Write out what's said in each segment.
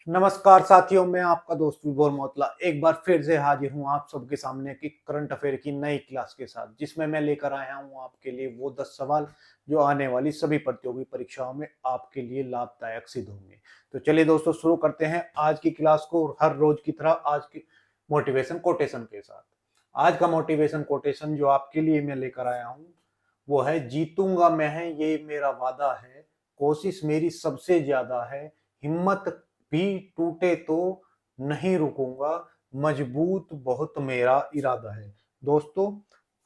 नमस्कार साथियों, मैं आपका दोस्त विभोर मोतला एक बार फिर से हाजिर हूं आप सबके सामने की करंट अफेयर की नई क्लास के साथ, जिसमें मैं लेकर आया हूं आपके लिए वो 10 सवाल जो आने वाली सभी प्रतियोगी परीक्षाओं में आपके लिए लाभदायक सिद्ध होंगे। तो चलिए दोस्तों, शुरू करते हैं आज की क्लास को हर रोज की तरह आज की मोटिवेशन कोटेशन के साथ। आज का मोटिवेशन कोटेशन जो आपके लिए मैं लेकर आया हूँ वो है, जीतूंगा मैं ये मेरा वादा है, कोशिश मेरी सबसे ज्यादा है, हिम्मत भी टूटे तो नहीं रुकूंगा, मजबूत बहुत मेरा इरादा है। दोस्तों,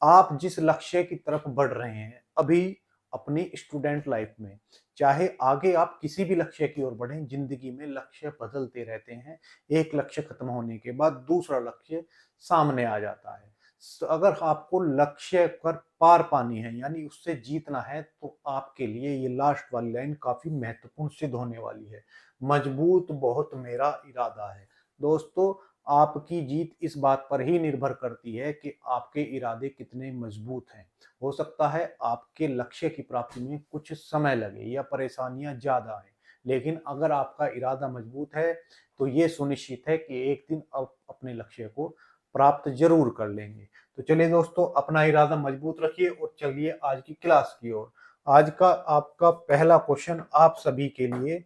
आप जिस लक्ष्य की तरफ बढ़ रहे हैं अभी अपनी स्टूडेंट लाइफ में, चाहे आगे आप किसी भी लक्ष्य की ओर बढ़ें, जिंदगी में लक्ष्य बदलते रहते हैं। एक लक्ष्य खत्म होने के बाद दूसरा लक्ष्य सामने आ जाता है। अगर आपको लक्ष्य पर पार पानी है यानी उससे जीतना है, तो आपके लिए ये लास्ट वाली लाइन काफी महत्वपूर्ण सिद्ध होने वाली है। मजबूत बहुत मेरा इरादा है। दोस्तों, आपकी जीत इस बात पर ही निर्भर करती है कि आपके इरादे कितने मजबूत हैं। हो सकता है आपके लक्ष्य की प्राप्ति में कुछ समय लगे या परेशानियां ज्यादा आए, लेकिन अगर आपका इरादा मजबूत है तो ये सुनिश्चित है कि एक दिन आप अपने लक्ष्य को प्राप्त जरूर कर लेंगे। तो चलिए दोस्तों, अपना इरादा मजबूत रखिए और चलिए आज की क्लास की ओर। आज का आपका पहला क्वेश्चन आप सभी के लिए,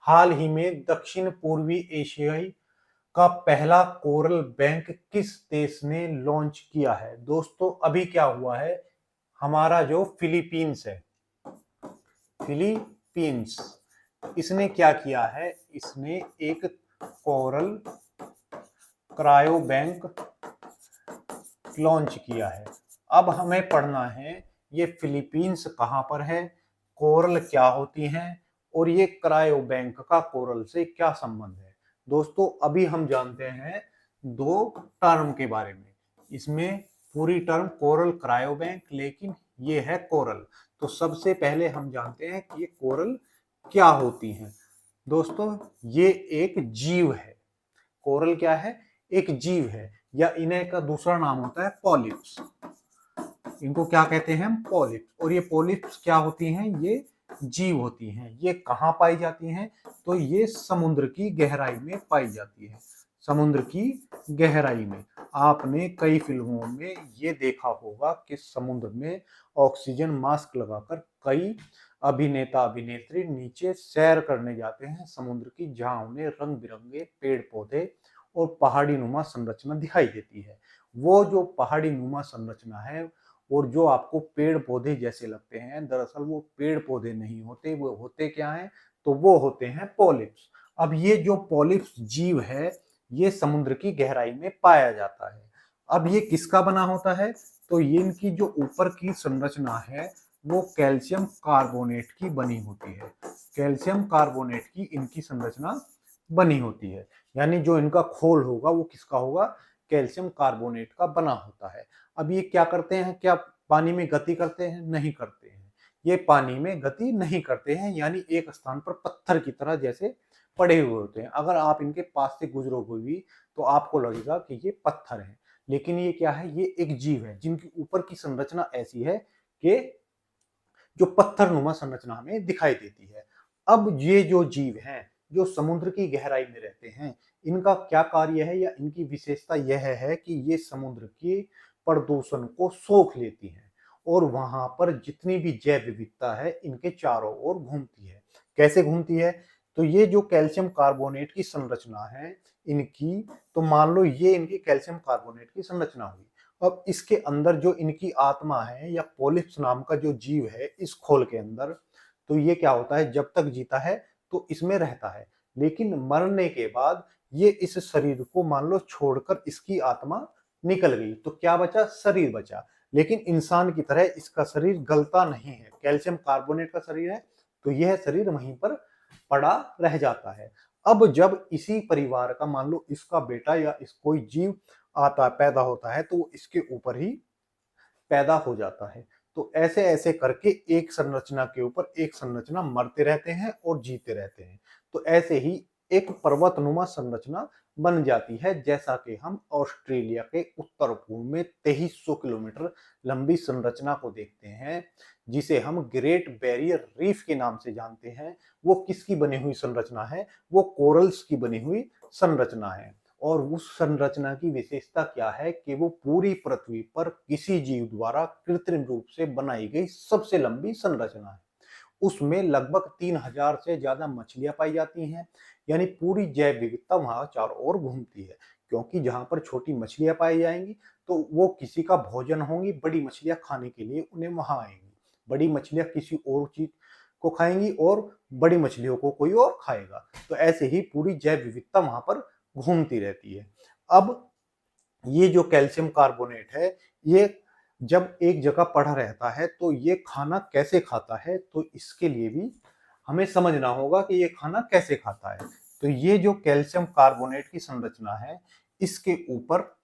हाल ही में दक्षिण पूर्वी एशियाई का पहला कोरल बैंक किस देश ने लॉन्च किया है? दोस्तों, अभी क्या हुआ है, हमारा जो फिलीपींस है, फिलीपींस, इसने क्या किया है, इसने एक कोरल क्रायो बैंक लॉन्च किया है। अब हमें पढ़ना है ये फिलीपींस कहां पर है, कोरल क्या होती हैं और ये क्रायो बैंक का कोरल से क्या संबंध है। दोस्तों, अभी हम जानते हैं दो टर्म के बारे में। इसमें पूरी टर्म कोरल क्रायो बैंक, लेकिन ये है कोरल। तो सबसे पहले हम जानते हैं कि ये कोरल क्या होती हैं। दोस्तों, ये एक जीव है। कोरल क्या है? एक जीव है, या इन्हें का दूसरा नाम होता है पॉलिप्स। इनको क्या कहते हैं हम? पॉलिप्स। और ये पॉलिप्स क्या होती हैं? ये जीव होती हैं। ये कहाँ पाई जाती हैं? तो ये समुद्र की गहराई में पाई जाती है। समुद्र की गहराई में आपने कई फिल्मों में ये देखा होगा कि समुद्र में ऑक्सीजन मास्क लगाकर कई अभिनेता अभिनेत्री नीचे सैर करने जाते हैं समुद्र की, जहां उन्हें रंग बिरंगे पेड़ पौधे और पहाड़ी नुमा संरचना दिखाई देती है। वो जो पहाड़ी नुमा संरचना है और जो आपको पेड़ पौधे जैसे लगते हैं, दरअसल वो पेड़ पौधे नहीं होते, वो होते क्या हैं? तो वो होते हैं पॉलिप्स। अब ये जो पॉलिप्स जीव है, ये समुद्र की गहराई में पाया जाता है। अब ये किसका बना होता है? तो ये इनकी जो ऊपर की संरचना है वो कैल्शियम कार्बोनेट की बनी होती है। कैल्शियम कार्बोनेट की इनकी संरचना बनी होती है, यानी जो इनका खोल होगा वो किसका होगा? कैल्शियम कार्बोनेट का बना होता है। अब ये क्या करते हैं? क्या पानी में गति करते हैं? नहीं करते हैं। ये पानी में गति नहीं करते हैं, यानी एक स्थान पर पत्थर की तरह जैसे पड़े हुए होते हैं। अगर आप इनके पास से गुजरोगे भी तो आपको लगेगा कि ये पत्थर है, लेकिन ये क्या है? ये एक जीव है जिनकी ऊपर की संरचना ऐसी है कि जो पत्थर नुमा संरचना हमें दिखाई देती है। अब ये जो जीव हैं, जो समुद्र की गहराई में रहते हैं, इनका क्या कार्य है या इनकी विशेषता यह है कि ये समुद्र के प्रदूषण को सोख लेती हैं और वहां पर जितनी भी जैव विविधता है इनके चारों ओर घूमती है। कैसे घूमती है? तो ये जो कैल्शियम कार्बोनेट की संरचना है इनकी, तो मान लो ये इनकी कैल्शियम कार्बोनेट की संरचना हुई। अब इसके अंदर जो इनकी आत्मा है या पोलिप्स नाम का जो जीव है इस खोल के अंदर, तो ये क्या होता है? जब तक जीता है तो इसमें रहता है, लेकिन मरने के बाद ये इस शरीर को मान लो छोड़कर इसकी आत्मा निकल गई, तो क्या बचा? शरीर बचा। लेकिन इंसान की तरह इसका शरीर गलता नहीं है, कैल्शियम कार्बोनेट का शरीर है, तो यह शरीर वहीं पर पड़ा रह जाता है। अब जब इसी परिवार का मान लो इसका बेटा या इस कोई जीव आता पैदा होता है तो वो इसके ऊपर ही पैदा हो जाता है। तो ऐसे ऐसे करके एक संरचना के ऊपर एक संरचना मरते रहते हैं और जीते रहते हैं। तो ऐसे ही एक पर्वतनुमा संरचना बन जाती है, जैसा कि हम ऑस्ट्रेलिया के उत्तर पूर्व में 2300 किलोमीटर लंबी संरचना को देखते हैं, जिसे हम ग्रेट बैरियर रीफ के नाम से जानते हैं, वो किसकी बनी हुई संरचना है? वो कोरल्स की बनी हुई संरचना है। और उस संरचना की विशेषता क्या है कि वो पूरी पृथ्वी पर किसी जीव द्वारा कृत्रिम रूप से बनाई गई सबसे लंबी संरचना है। उसमें लगभग 3000 से ज्यादा मछलियां पाई जाती हैं, यानी पूरी जैव विविधता वहां चारों ओर घूमती है। क्योंकि जहां पर छोटी मछलियां पाई जाएंगी तो वो किसी का भोजन होंगी, बड़ी मछलियां खाने के लिए उन्हें वहां आएंगी। बड़ी मछलियां किसी और चीज को खाएंगी और बड़ी मछलियों को कोई और खाएगा। तो ऐसे ही पूरी जैव विविधता वहां पर घूमती रहती है। अब ये जो कैल्शियम कार्बोनेट है, ये जब एक जगह पड़ा रहता है तो ये खाना कैसे खाता है, तो इसके लिए भी हमें समझना होगा कि ये खाना कैसे खाता है। तो ये जो कैल्शियम कार्बोनेट की संरचना है, इसके ऊपर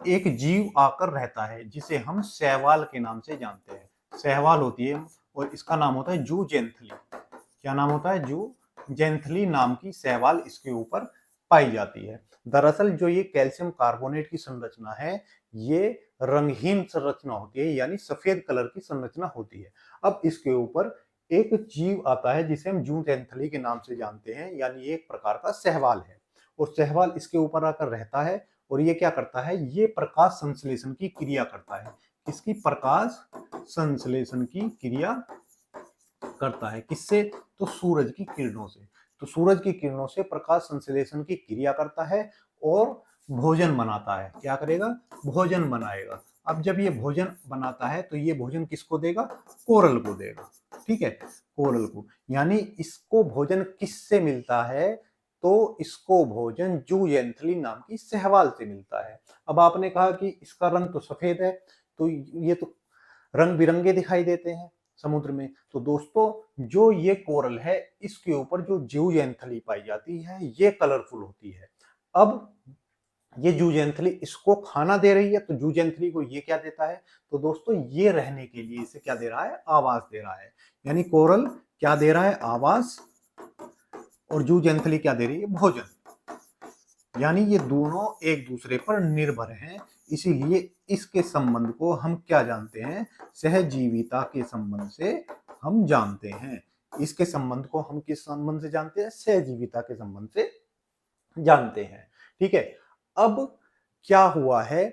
एक जीव आकर रहता है जिसे हम शैवाल के नाम से जानते हैं। शैवाल होती है और इसका नाम होता है जूजेंथली। क्या नाम होता है? जूजेंथली नाम की शैवाल इसके ऊपर पाई जाती है। दरअसल जो ये कैल्शियम कार्बोनेट की संरचना है, ये रंगहीन संरचना होती है, यानी सफेद कलर की संरचना होती है। अब इसके ऊपर एक जीव आता है जिसे हम जूजेंथली के नाम से जानते हैं, यानी ये एक प्रकार का शैवाल है। और शैवाल इसके ऊपर आकर रहता है और ये क्या करता है? ये प्रकाश संश्लेषण की क्रिया करता है। किसकी? प्रकाश संश्लेषण की क्रिया करता है। किससे? तो सूरज की किरणों से। तो सूरज की किरणों से प्रकाश संश्लेषण की क्रिया करता है और भोजन बनाता है। क्या करेगा? भोजन बनाएगा। अब जब ये भोजन बनाता है तो ये भोजन किसको देगा? कोरल को देगा। ठीक है, कोरल को। यानी इसको भोजन किससे मिलता है? तो इसको भोजन जूजेंथली नाम की शैवाल से मिलता है। अब आपने कहा कि इसका रंग तो सफेद है, तो ये तो रंग बिरंगे दिखाई देते हैं समुद्र में। तो दोस्तों जो ये कोरल है, इसके ऊपर जो जूजेंथली पाई जाती है, ये कलरफुल होती है। अब ये जूजेंथली इसको खाना दे रही है, तो जूजेंथली को ये क्या देता है? तो दोस्तों ये रहने के लिए इसे क्या दे रहा है? आवास दे रहा है। यानी कोरल क्या दे रहा है? आवास। और जूजेंथली क्या दे रही है? भोजन। यानी ये दोनों एक दूसरे पर निर्भर हैं। इसीलिए इसके संबंध को हम क्या जानते हैं? सहजीविता के संबंध से हम जानते हैं। इसके संबंध को हम किस संबंध से जानते हैं? सहजीविता के संबंध से जानते हैं। ठीक है। अब क्या हुआ है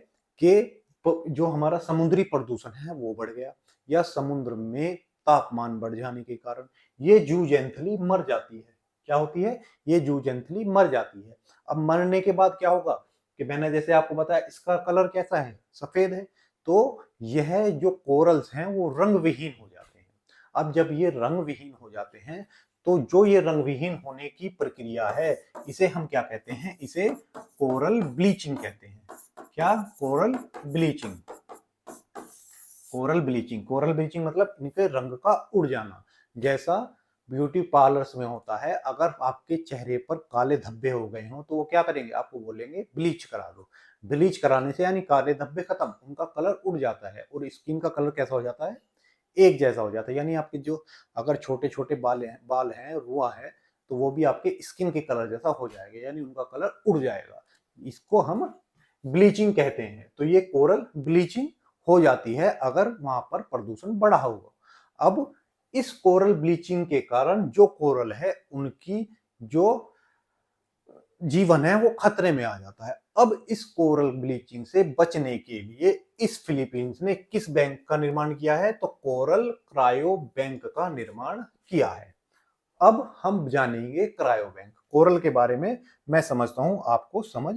कि जो हमारा समुद्री प्रदूषण है वो बढ़ गया, या समुद्र में तापमान बढ़ जाने के कारण ये जूजेंथली मर जाती है। क्या होती है? ये जूजेंथली मर जाती है। अब मरने के बाद क्या होगा कि मैंने जैसे आपको बताया इसका कलर कैसा है? सफेद है। तो यह जो कोरल्स हैं वो रंग विहीन हो जाते हैं। अब जब ये रंग विहीन हो जाते हैं तो जो ये रंग विहीन होने की प्रक्रिया है, इसे हम क्या कहते हैं? इसे कोरल ब्लीचिंग कहते हैं। क्या? Coral bleaching. Coral bleaching. Coral bleaching मतलब इनके रंग का उड़ जाना। जैसा ब्यूटी पार्लर्स में होता है, अगर आपके चेहरे पर काले धब्बे हो गए हों तो वो क्या करेंगे? आपको बोलेंगे ब्लीच करा दो। ब्लीच कराने से यानी काले धब्बे खत्म, उनका कलर उड़ जाता है और स्किन का कलर कैसा हो जाता है? एक जैसा हो जाता है। यानी आपके जो अगर छोटे छोटे बाल हैं, रुआ है, तो वो भी आपके स्किन के कलर जैसा हो जाएगा, यानी उनका कलर उड़ जाएगा। इसको हम ब्लीचिंग कहते हैं। तो ये कोरल ब्लीचिंग हो जाती है अगर वहां पर प्रदूषण बढ़ा होगा। अब इस कोरल ब्लीचिंग के कारण जो कोरल है उनकी जो जीवन है वो खतरे में आ जाता है। अब इस कोरल ब्लीचिंग से बचने के लिए इस फिलीपींस ने किस बैंक का निर्माण किया है? तो कोरल क्रायो बैंक का निर्माण किया है। अब हम जानेंगे क्रायो बैंक। कोरल के बारे में मैं समझता हूं आपको समझ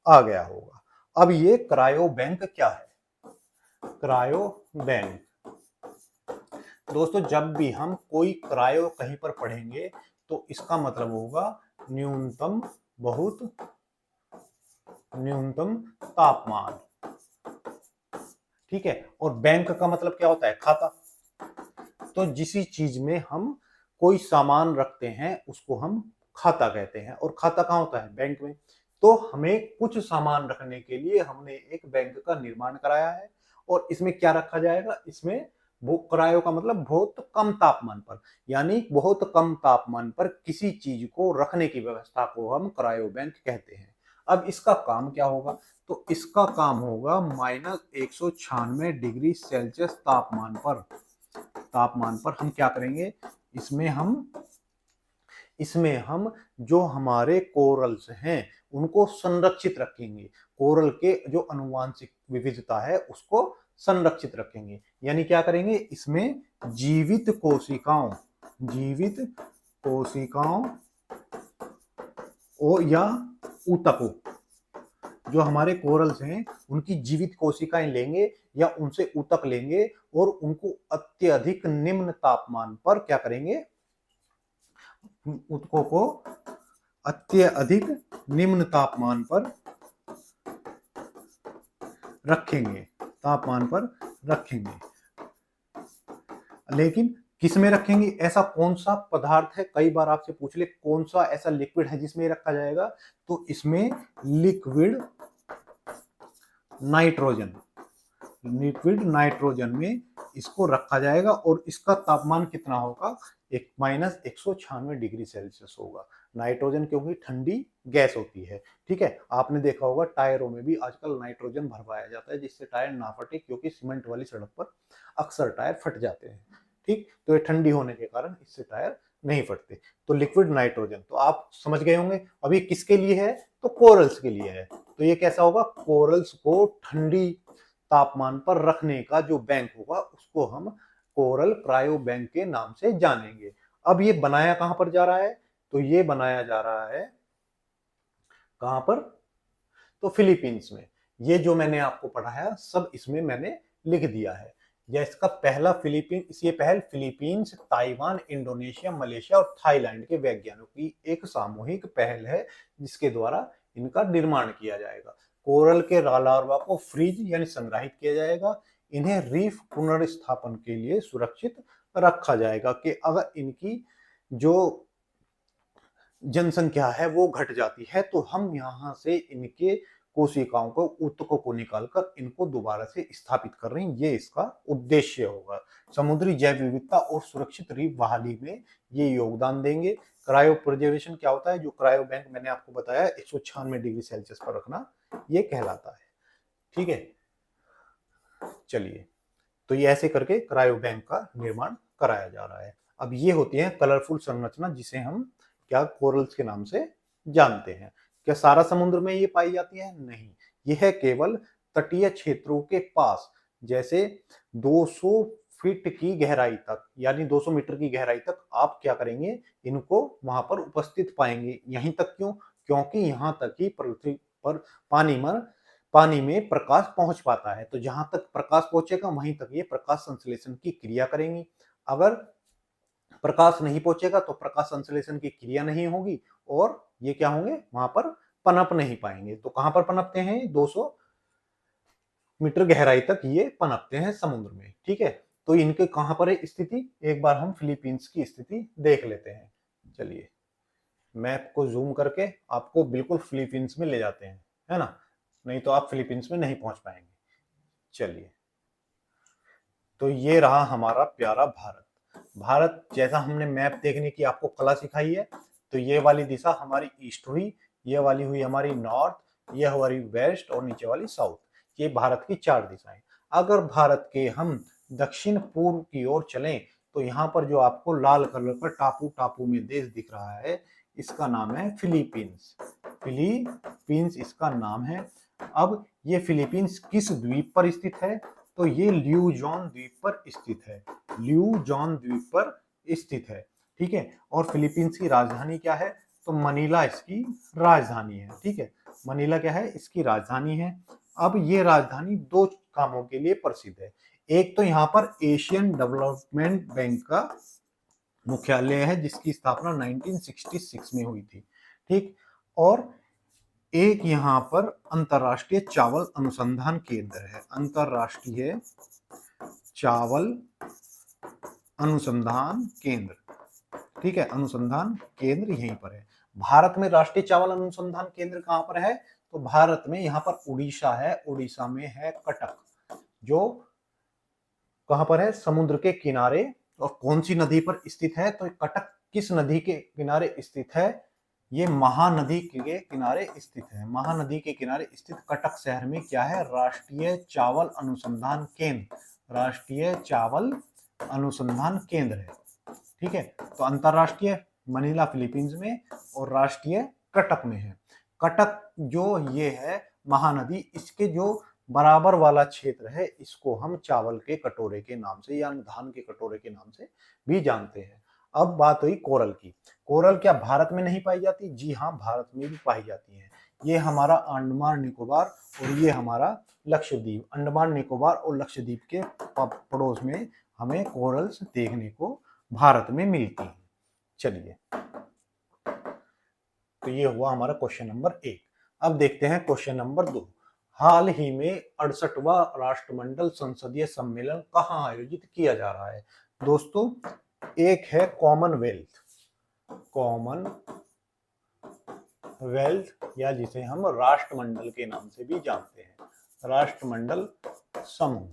आ गया होगा। अब ये क्रायो बैंक क्या है? क्रायो बैंक दोस्तों, जब भी हम कोई क्रायो कहीं पर पढ़ेंगे तो इसका मतलब होगा न्यूनतम, बहुत न्यूनतम तापमान। ठीक है। और बैंक का मतलब क्या होता है? खाता। तो जिस चीज में हम कोई सामान रखते हैं उसको हम खाता कहते हैं। और खाता कहाँ होता है? बैंक में। तो हमें कुछ सामान रखने के लिए हमने एक बैंक का निर्माण कराया है। और इसमें क्या रखा जाएगा? इसमें वो क्रायो का मतलब बहुत कम तापमान पर, यानी बहुत कम तापमान पर किसी चीज को रखने की व्यवस्था को हम क्रायो बैंक कहते हैं। अब इसका काम क्या होगा? तो इसका काम होगा -196 डिग्री सेल्सियस तापमान पर तापमान पर हम क्या करेंगे, इसमें हम जो हमारे कोरल्स हैं उनको संरक्षित रखेंगे। कोरल के जो आनुवंशिक विविधता है उसको संरक्षित रखेंगे। यानी क्या करेंगे, इसमें जीवित कोशिकाओं या ऊतकों, जो हमारे कोरल्स हैं उनकी जीवित कोशिकाएं लेंगे या उनसे ऊतक लेंगे और उनको अत्यधिक निम्न तापमान पर क्या करेंगे, ऊतकों को अत्यधिक निम्न तापमान पर रखेंगे। लेकिन किस में रखेंगे, ऐसा कौन सा पदार्थ है, कई बार आपसे पूछ ले कौन सा ऐसा लिक्विड है जिसमें रखा जाएगा, तो इसमें लिक्विड नाइट्रोजन में इसको रखा जाएगा और इसका तापमान कितना होगा, -196 डिग्री सेल्सियस होगा। नाइट्रोजन क्योंकि ठंडी गैस होती है, ठीक है। आपने देखा होगा टायरों में भी आजकल नाइट्रोजन भरवाया जाता है जिससे टायर ना फटे, क्योंकि सीमेंट वाली सड़क पर अक्सर टायर फट जाते हैं, ठीक। तो ये ठंडी होने के कारण इससे टायर नहीं फटते। तो लिक्विड नाइट्रोजन, तो आप समझ गए होंगे। अब ये किसके लिए है, तो कोरल्स के लिए है। तो ये कैसा होगा, कोरल्स को ठंडी तापमान पर रखने का जो बैंक होगा उसको हम कोरल क्रायो बैंक के नाम से जानेंगे। अब ये बनाया कहां पर जा रहा है, तो ये बनाया जा रहा है कहां पर, तो फिलीपींस में। ये जो मैंने आपको पढ़ाया सब इसमें मैंने लिख दिया है। या इसका पहल फिलीपींस, ताइवान, इंडोनेशिया, मलेशिया और थाईलैंड के वैज्ञानिकों की एक सामूहिक पहल है जिसके द्वारा इनका निर्माण किया जाएगा। कोरल के लार्वा को फ्रीज यानी संग्रहित किया जाएगा। इन्हें रीफ पुनर्स्थापन के लिए सुरक्षित रखा जाएगा कि अगर इनकी जो जनसंख्या है वो घट जाती है तो हम यहाँ से इनके कोशिकाओं को, ऊतकों को निकालकर इनको दोबारा से स्थापित कर रहे हैं। ये इसका उद्देश्य होगा। समुद्री जैव विविधता और सुरक्षित रीफ बहाली में ये योगदान देंगे। क्रायो प्रिजर्वेशन क्या होता है, जो क्रायो बैंक मैंने आपको बताया 196 डिग्री सेल्सियस पर रखना, ये कहलाता है, ठीक है। चलिए, तो ये ऐसे करके क्रायो बैंक का निर्माण कराया जा रहा है। अब ये होती है कलरफुल संरचना जिसे हम क्या कोरल्स के नाम से जानते हैं। क्या सारा समुद्र में ये पाई जाती है, नहीं, यह केवल तटीय क्षेत्रों के पास, जैसे 200 फीट की गहराई तक यानी 200 मीटर की गहराई तक आप क्या करेंगे, इनको वहां पर उपस्थित पाएंगे। यहीं तक क्यों, क्योंकि यहां तक ही पृथ्वी पर पानी में प्रकाश पहुंच पाता है। तो जहां तक प्रकाश पहुंचेगा वहीं तक ये प्रकाश संश्लेषण की क्रिया करेंगी। अगर प्रकाश नहीं पहुंचेगा तो प्रकाश संश्लेषण की क्रिया नहीं होगी और ये क्या होंगे, वहां पर पनप नहीं पाएंगे। तो कहां पर पनपते हैं, 200 मीटर गहराई तक ये पनपते हैं समुद्र में, ठीक है। तो इनके कहां पर है स्थिति, एक बार हम फिलीपींस की स्थिति देख लेते हैं। चलिए, मैप को जूम करके आपको बिल्कुल फिलीपींस में ले जाते हैं, है ना, नहीं तो आप फिलीपींस में नहीं पहुंच पाएंगे। चलिए, तो ये रहा हमारा प्यारा भारत। भारत जैसा हमने मैप देखने की आपको कला सिखाई है, तो ये वाली दिशा हमारी ईस्ट हुई, ये वाली हुई हमारी नॉर्थ, ये हमारी वेस्ट और नीचे वाली साउथ। ये भारत की 4 दिशाएं। अगर भारत के हम दक्षिण पूर्व की ओर चलें तो यहाँ पर जो आपको लाल कलर का टापू में देश दिख रहा है, इसका नाम है फिलीपींस। फिलीपींस इसका नाम है। अब ये फिलीपींस किस द्वीप पर स्थित है, तो ये ल्यूजॉन द्वीप पर स्थित है। ल्यूजॉन द्वीप पर स्थित है, ठीक है। और फिलीपींस की राजधानी क्या है, तो मनीला इसकी राजधानी है, ठीक है। मनीला क्या है, इसकी राजधानी है। अब ये राजधानी 2 कामों के लिए प्रसिद्ध है। एक तो यहाँ पर एशियन डेवलपमेंट बैंक का मुख्यालय है जिसकी स्थापना 1966 में हुई थी, ठीक। और एक यहाँ पर अंतरराष्ट्रीय चावल अनुसंधान केंद्र है। अंतरराष्ट्रीय चावल अनुसंधान केंद्र, ठीक है, अनुसंधान केंद्र यहीं पर है। भारत में राष्ट्रीय चावल अनुसंधान केंद्र कहां पर है, तो भारत में यहाँ पर उड़ीसा है। उड़ीसा में है कटक, जो कहां पर है, समुद्र के किनारे। और कौन सी नदी पर स्थित है, तो कटक किस नदी के किनारे स्थित है, ये महानदी के किनारे स्थित है। महानदी के किनारे स्थित कटक शहर में क्या है, राष्ट्रीय चावल अनुसंधान केंद्र, राष्ट्रीय चावल अनुसंधान केंद्र है। ठीक है, तो अंतरराष्ट्रीय मनीला फिलीपींस में और राष्ट्रीय कटक में है। कटक जो ये है महानदी, इसके जो बराबर वाला क्षेत्र है इसको हम चावल के कटोरे के नाम से या धान के कटोरे के नाम से भी जानते हैं। अब बात हुई कोरल की। कोरल क्या भारत में नहीं पाई जाती? जी हाँ, भारत में भी पाई जाती है। ये हमारा अंडमान निकोबार और ये हमारा लक्षद्वीप, अंडमान निकोबार और लक्षद्वीप के पड़ोस में हमें कोरल्स देखने को भारत में मिलती है। चलिए, तो ये हुआ हमारा क्वेश्चन नंबर 1। अब देखते हैं क्वेश्चन नंबर 2। हाल ही में 68वां राष्ट्रमंडल संसदीय सम्मेलन कहाँ आयोजित किया जा रहा है? दोस्तों, एक है कॉमनवेल्थ या जिसे हम राष्ट्रमंडल के नाम से भी जानते हैं, राष्ट्रमंडल समूह,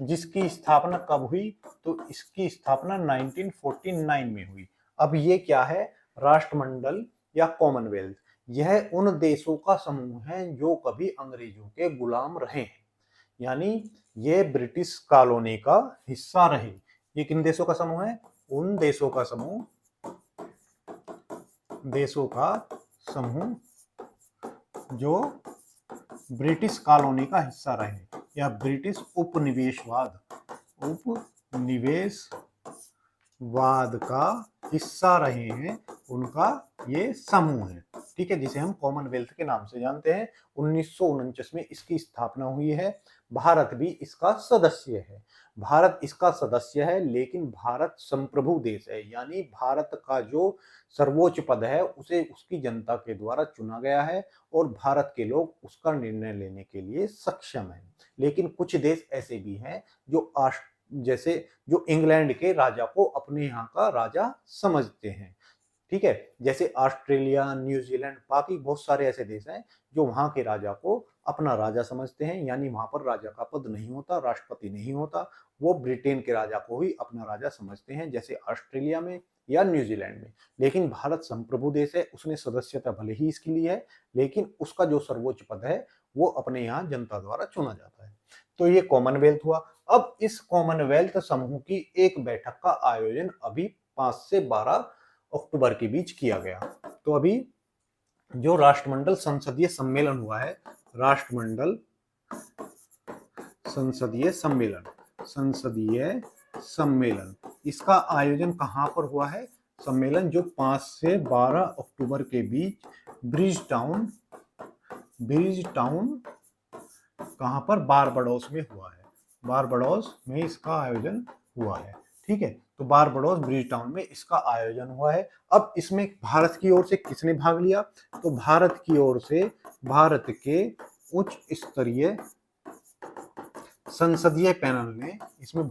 जिसकी स्थापना कब हुई? तो इसकी स्थापना 1949 में हुई। अब ये क्या है? राष्ट्रमंडल या कॉमनवेल्थ, यह उन देशों का समूह है जो कभी अंग्रेजों के गुलाम रहे हैं, यानी ये ब्रिटिश कॉलोनी का हिस्सा रहे। ये किन देशों का समूह है? उन देशों का समूह जो ब्रिटिश कॉलोनी का हिस्सा रहे या ब्रिटिश उपनिवेशवाद का हिस्सा रहे हैं, उनका ये समूह है। ठीक है, जिसे हम कॉमनवेल्थ के नाम से जानते हैं। 1949 में इसकी स्थापना हुई है। भारत भी इसका सदस्य है। भारत इसका सदस्य है, लेकिन भारत संप्रभु देश है, यानी भारत का जो सर्वोच्च पद है उसे उसकी जनता के द्वारा चुना गया है और भारत के लोग उसका निर्णय लेने के लिए सक्षम हैं। लेकिन कुछ देश ऐसे भी हैं जो जैसे जो इंग्लैंड के राजा को अपने यहाँ का राजा समझते हैं। ठीक है, जैसे ऑस्ट्रेलिया, न्यूजीलैंड, बाकी बहुत सारे ऐसे देश हैं जो वहां के राजा को अपना राजा समझते हैं, यानी वहां पर राजा का पद नहीं होता, राष्ट्रपति नहीं होता, वो ब्रिटेन के राजा को ही अपना राजा समझते हैं, जैसे ऑस्ट्रेलिया में या न्यूजीलैंड में। लेकिन भारत संप्रभु देश है, उसने सदस्यता भले ही इसकी ली है, लेकिन उसका जो सर्वोच्च पद है वो अपने यहाँ जनता द्वारा चुना जाता है। तो ये कॉमनवेल्थ हुआ। अब इस कॉमनवेल्थ समूह की एक बैठक का आयोजन अभी 5 से 12 अक्टूबर के बीच किया गया। तो अभी जो राष्ट्रमंडल संसदीय सम्मेलन हुआ है, राष्ट्रमंडल संसदीय सम्मेलन, इसका आयोजन कहां पर हुआ है? सम्मेलन जो 5 से 12 अक्टूबर के बीच ब्रिज टाउन कहां पर? बारबाडोस में हुआ है। बारबाडोस में इसका आयोजन हुआ है। ठीक है, तो बारबाडोस ब्रिज टाउन में इसका आयोजन हुआ है। अब इसमें भारत की ओर से किसने भाग लिया? तो भारत की ओर से भारत के उच्च स्तरीय संसदीय पैनल ने इसमें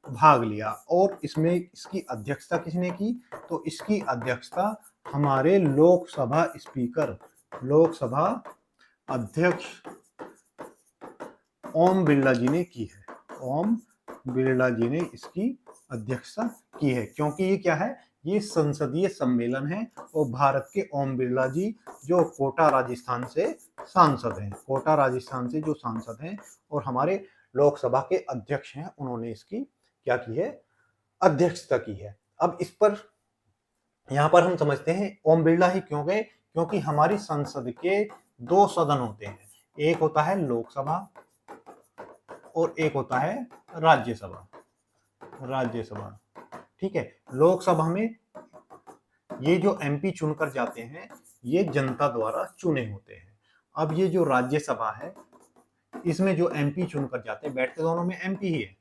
भाग लिया और इसमें इसकी अध्यक्षता किसने की? तो इसकी अध्यक्षता हमारे लोकसभा अध्यक्ष ओम बिरला जी ने की है। ओम बिरला जी ने इसकी अध्यक्षता की है, क्योंकि ये क्या है? ये संसदीय सम्मेलन है और भारत के ओम बिरला जी जो कोटा राजस्थान से सांसद हैं और हमारे लोकसभा के अध्यक्ष हैं, उन्होंने इसकी क्या की है? अध्यक्षता की है। अब इस पर यहाँ पर हम समझते हैं ओम बिरला ही क्यों गए? क्योंकि हमारी संसद के 2 सदन होते हैं, एक होता है लोकसभा और एक होता है राज्यसभा। ठीक है, लोकसभा में ये जो एमपी चुनकर जाते हैं ये जनता द्वारा चुने होते हैं। अब ये जो राज्यसभा है इसमें जो एमपी चुनकर जाते हैं, बैठते दोनों में एमपी ही है,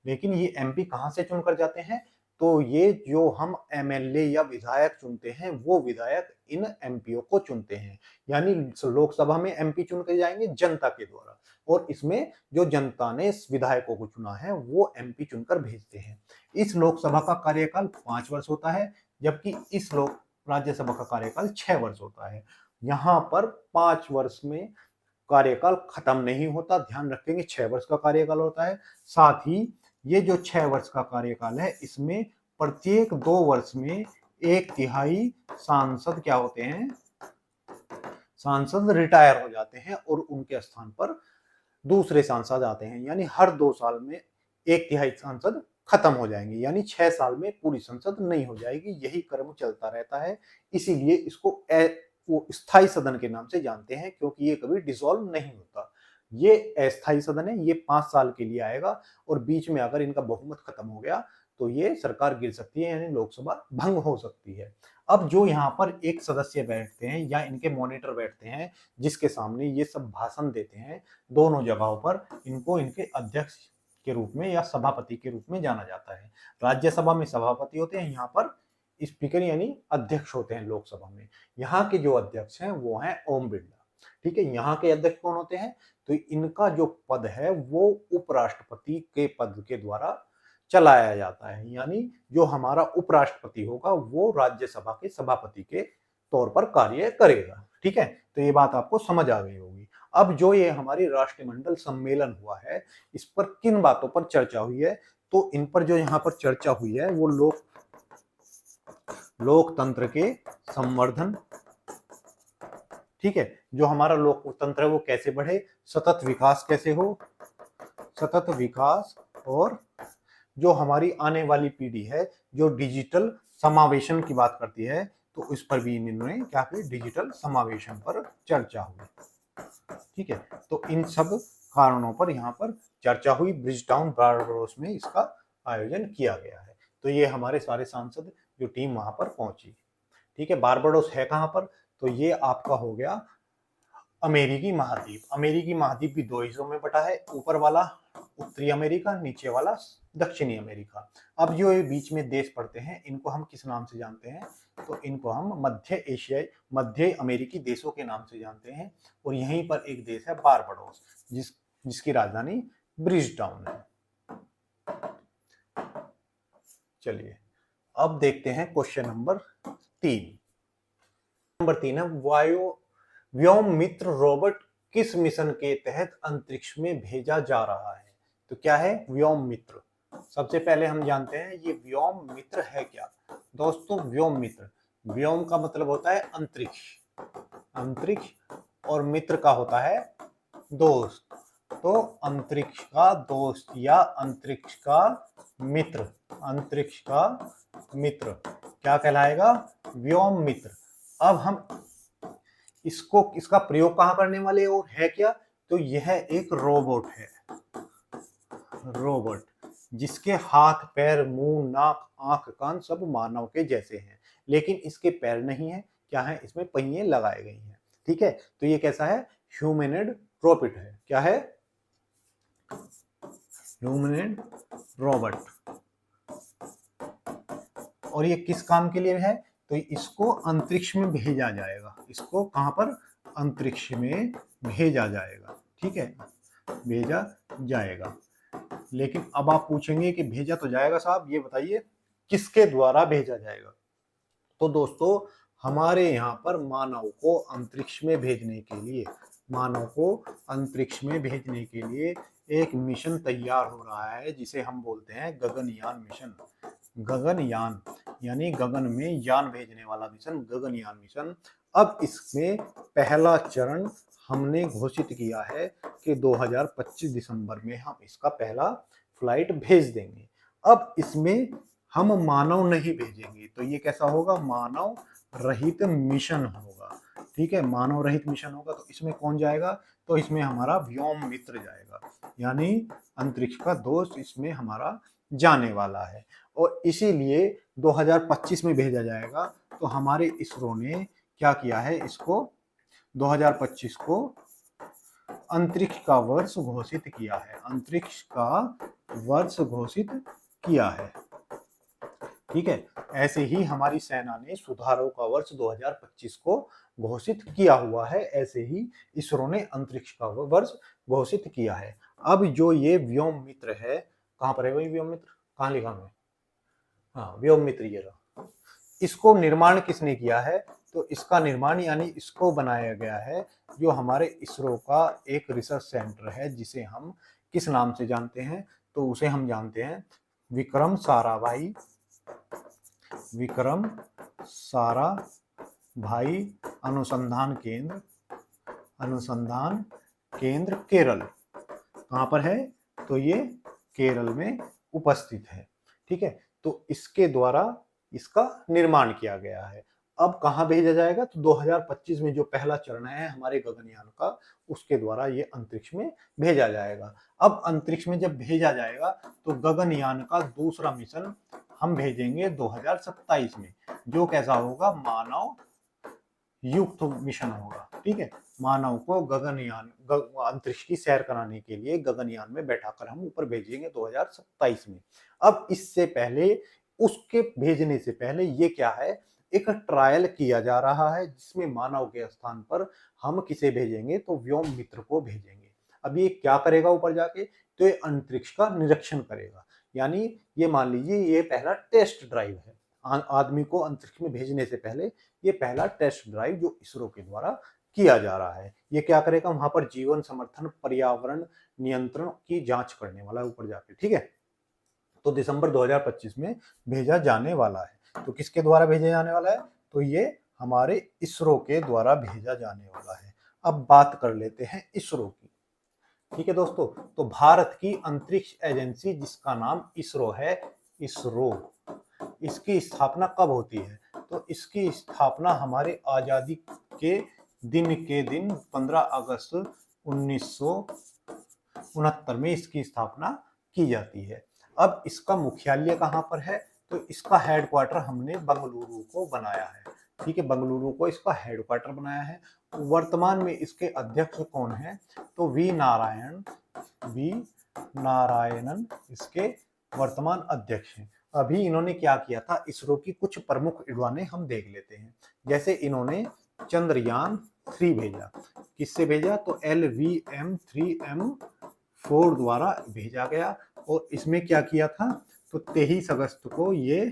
लेकिन ये एमपी कहां से चुनकर जाते हैं? तो ये जो हम एमएलए या विधायक चुनते हैं वो विधायक इन एमपीओ को चुनते हैं, यानी लोकसभा में एमपी चुनकर जाएंगे जनता के द्वारा और इसमें जो जनता ने इस विधायकों को चुना है वो एमपी चुनकर भेजते हैं। इस लोकसभा का कार्यकाल 5 वर्ष होता है, जबकि इस राज्यसभा का कार्यकाल 6 वर्ष होता है। यहाँ पर 5 वर्ष में कार्यकाल खत्म नहीं होता, ध्यान रखेंगे 6 वर्ष का कार्यकाल होता है। साथ ही ये जो 6 वर्ष का कार्यकाल है इसमें प्रत्येक 2 वर्ष में 1/3 सांसद क्या होते हैं? सांसद रिटायर हो जाते हैं और उनके स्थान पर दूसरे सांसद आते हैं, यानी हर 2 साल में 1/3 सांसद खत्म हो जाएंगे, यानी 6 साल में पूरी संसद नहीं हो जाएगी। यही क्रम चलता रहता है, इसीलिए इसको वो स्थायी सदन के नाम से जानते हैं, क्योंकि ये कभी डिसॉल्व नहीं होता। ये अस्थायी सदन है, ये 5 साल के लिए आएगा और बीच में अगर इनका बहुमत खत्म हो गया तो ये सरकार गिर सकती है, यानी लोकसभा भंग हो सकती है। अब जो यहाँ पर एक सदस्य बैठते हैं या इनके मॉनिटर बैठते हैं, जिसके सामने ये सब भाषण देते हैं, दोनों जगहों पर इनको इनके अध्यक्ष के रूप में या सभापति के रूप में जाना जाता है। राज्यसभा में सभापति होते हैं, यहाँ पर स्पीकर यानी अध्यक्ष होते हैं लोकसभा में। यहाँ के जो अध्यक्ष हैं वो हैं ओम बिरला। ठीक है, यहाँ के अध्यक्ष कौन होते हैं? तो इनका जो पद है वो उपराष्ट्रपति के पद के द्वारा चलाया जाता है, यानी जो हमारा उपराष्ट्रपति होगा वो राज्यसभा के सभापति के तौर पर कार्य करेगा। ठीक है, तो ये बात आपको समझ आ गई होगी। अब जो ये हमारी राष्ट्रमंडल सम्मेलन हुआ है, इस पर किन बातों पर चर्चा हुई है? तो इन पर जो यहाँ पर चर्चा हुई है वो लोकतंत्र के संवर्धन, ठीक है, जो हमारा लोकतंत्र है वो कैसे बढ़े, सतत विकास कैसे हो, सतत विकास, और जो हमारी आने वाली पीढ़ी है जो डिजिटल समावेशन की बात करती है, तो उस पर भी इन्होंने क्या किया, डिजिटल समावेशन पर चर्चा हुई। ठीक है, तो इन सब कारणों पर यहाँ पर चर्चा हुई। ब्रिजटाउन बारबाडोस में इसका आयोजन किया गया है। तो ये हमारे सारे सांसद जो टीम वहां पर पहुंची। ठीक है, बारबाडोस है कहाँ पर? तो ये आपका हो गया अमेरिकी महाद्वीप। अमेरिकी महाद्वीप भी 2 हिस्सों में बटा है, ऊपर वाला उत्तरी अमेरिका, नीचे वाला दक्षिणी अमेरिका। अब जो ये बीच में देश पड़ते हैं इनको हम किस नाम से जानते हैं? तो इनको हम मध्य अमेरिकी देशों के नाम से जानते हैं। और यहीं पर एक देश है बारबाडोस, जिसकी राजधानी ब्रिजटाउन है। चलिए अब देखते हैं क्वेश्चन नंबर 3। नंबर 3 है व्योम मित्र रोबोट किस मिशन के तहत अंतरिक्ष में भेजा जा रहा है? तो क्या है व्योम मित्र? सबसे पहले हम जानते हैं ये व्योम मित्र है क्या। दोस्तों व्योम मित्र, व्योम का मतलब होता है अंतरिक्ष, अंतरिक्ष, और मित्र का होता है दोस्त। तो अंतरिक्ष का दोस्त या अंतरिक्ष का मित्र, अंतरिक्ष का मित्र क्या कहलाएगा? व्योम मित्र। अब हम इसका प्रयोग कहां करने वाले और है क्या? तो यह एक रोबोट है, रोबोट जिसके हाथ पैर मुंह नाक आंख कान सब मानव के जैसे हैं, लेकिन इसके पैर नहीं है। क्या है? इसमें पहिए लगाए गए हैं। ठीक है, तो ये कैसा है? ह्यूमैनॉइड रोबोट है। क्या है? ह्यूमैनॉइड रोबोट। और ये किस काम के लिए है? तो इसको अंतरिक्ष में भेजा जाएगा। इसको कहां पर? अंतरिक्ष में भेजा जाएगा। ठीक है, भेजा जाएगा। लेकिन अब आप पूछेंगे कि भेजा तो जाएगा साहब, ये बताइए किसके द्वारा भेजा जाएगा? तो दोस्तों हमारे यहाँ पर मानव को अंतरिक्ष में भेजने के लिए, मानव को अंतरिक्ष में भेजने के लिए एक मिशन तैयार हो रहा है, जिसे हम बोलते हैं गगनयान मिशन। गगनयान यानी गगन में यान भेजने वाला मिशन, गगनयान मिशन। अब इसमें पहला चरण हमने घोषित किया है कि 2025 दिसंबर में हम इसका पहला फ्लाइट भेज देंगे। अब इसमें हम मानव नहीं भेजेंगे, तो ये कैसा होगा? मानव रहित मिशन होगा। ठीक है, मानव रहित मिशन होगा। तो इसमें कौन जाएगा? तो इसमें हमारा व्योम मित्र जाएगा, यानी अंतरिक्ष का दोस्त इसमें हमारा जाने वाला है। और इसीलिए 2025 में भेजा जाएगा। तो हमारे इसरो ने क्या किया है? इसको 2025 को अंतरिक्ष का वर्ष घोषित किया है, अंतरिक्ष का वर्ष घोषित किया है। ठीक है, ऐसे ही हमारी सेना ने सुधारों का वर्ष 2025 को घोषित किया हुआ है, ऐसे ही इसरो ने अंतरिक्ष का वर्ष घोषित किया है। अब जो ये व्योम मित्र है, कहां पर है वही व्योम मित्र? कहां लिखा है? हाँ, व्योम मित्र ये रहा। इसको निर्माण किसने किया है? तो इसका निर्माण यानी इसको बनाया गया है जो हमारे इसरो का एक रिसर्च सेंटर है, जिसे हम किस नाम से जानते हैं? तो उसे हम जानते हैं विक्रम साराभाई, विक्रम साराभाई अनुसंधान केंद्र, अनुसंधान केंद्र केरल। कहाँ पर है, तो ये केरल में उपस्थित है। ठीक है, तो इसके द्वारा इसका निर्माण किया गया है। अब कहाँ भेजा जाएगा, तो 2025 में जो पहला चरण है हमारे गगनयान का, उसके द्वारा ये अंतरिक्ष में भेजा जाएगा। अब अंतरिक्ष में जब भेजा जाएगा तो गगनयान का दूसरा मिशन हम भेजेंगे 2027 में, जो कैसा होगा, मानव युक्त मिशन होगा। ठीक है, मानव को गगनयान अंतरिक्ष की सैर कराने के लिए गगनयान में बैठाकर हम ऊपर भेजेंगे 2027 में। अब इससे पहले, उसके भेजने से पहले ये क्या है, एक ट्रायल किया जा रहा है जिसमें मानव के स्थान पर हम किसे भेजेंगे, तो व्योम मित्र को भेजेंगे। अब ये क्या करेगा ऊपर जाके, तो ये अंतरिक्ष का निरीक्षण करेगा। यानी ये मान लीजिए ये पहला टेस्ट ड्राइव है आदमी को अंतरिक्ष में भेजने से पहले। ये पहला टेस्ट ड्राइव जो इसरो के द्वारा किया जा रहा है। ये क्या करेगा, वहां पर जीवन समर्थन, पर्यावरण नियंत्रण की जांच करने वाला है ऊपर जाके। ठीक है, तो दिसंबर 2025 में भेजा जाने वाला है। तो किसके द्वारा भेजा जाने वाला है, तो ये हमारे इसरो के द्वारा भेजा जाने वाला है। अब बात कर लेते हैं इसरो की। ठीक है दोस्तों, तो भारत की अंतरिक्ष एजेंसी जिसका नाम इसरो है, इसरो, इसकी स्थापना कब होती है, तो इसकी स्थापना हमारे आजादी के दिन 15 अगस्त 1969 में इसकी स्थापना की जाती है। अब इसका मुख्यालय कहाँ पर है, तो इसका हेडक्वार्टर हमने बंगलुरु को बनाया है। ठीक है, बंगलुरु को इसका हेडक्वार्टर बनाया है। वर्तमान में इसके अध्यक्ष कौन है, तो वी नारायणन इसके वर्तमान अध्यक्ष हैं। अभी इन्होंने क्या किया था, इसरो की कुछ प्रमुख उड़ानें हम देख लेते हैं। जैसे इन्होंने चंद्रयान 3 भेजा, किससे भेजा, तो LVM-3M4 द्वारा भेजा गया। और इसमें क्या किया था, तो 23 अगस्त को ये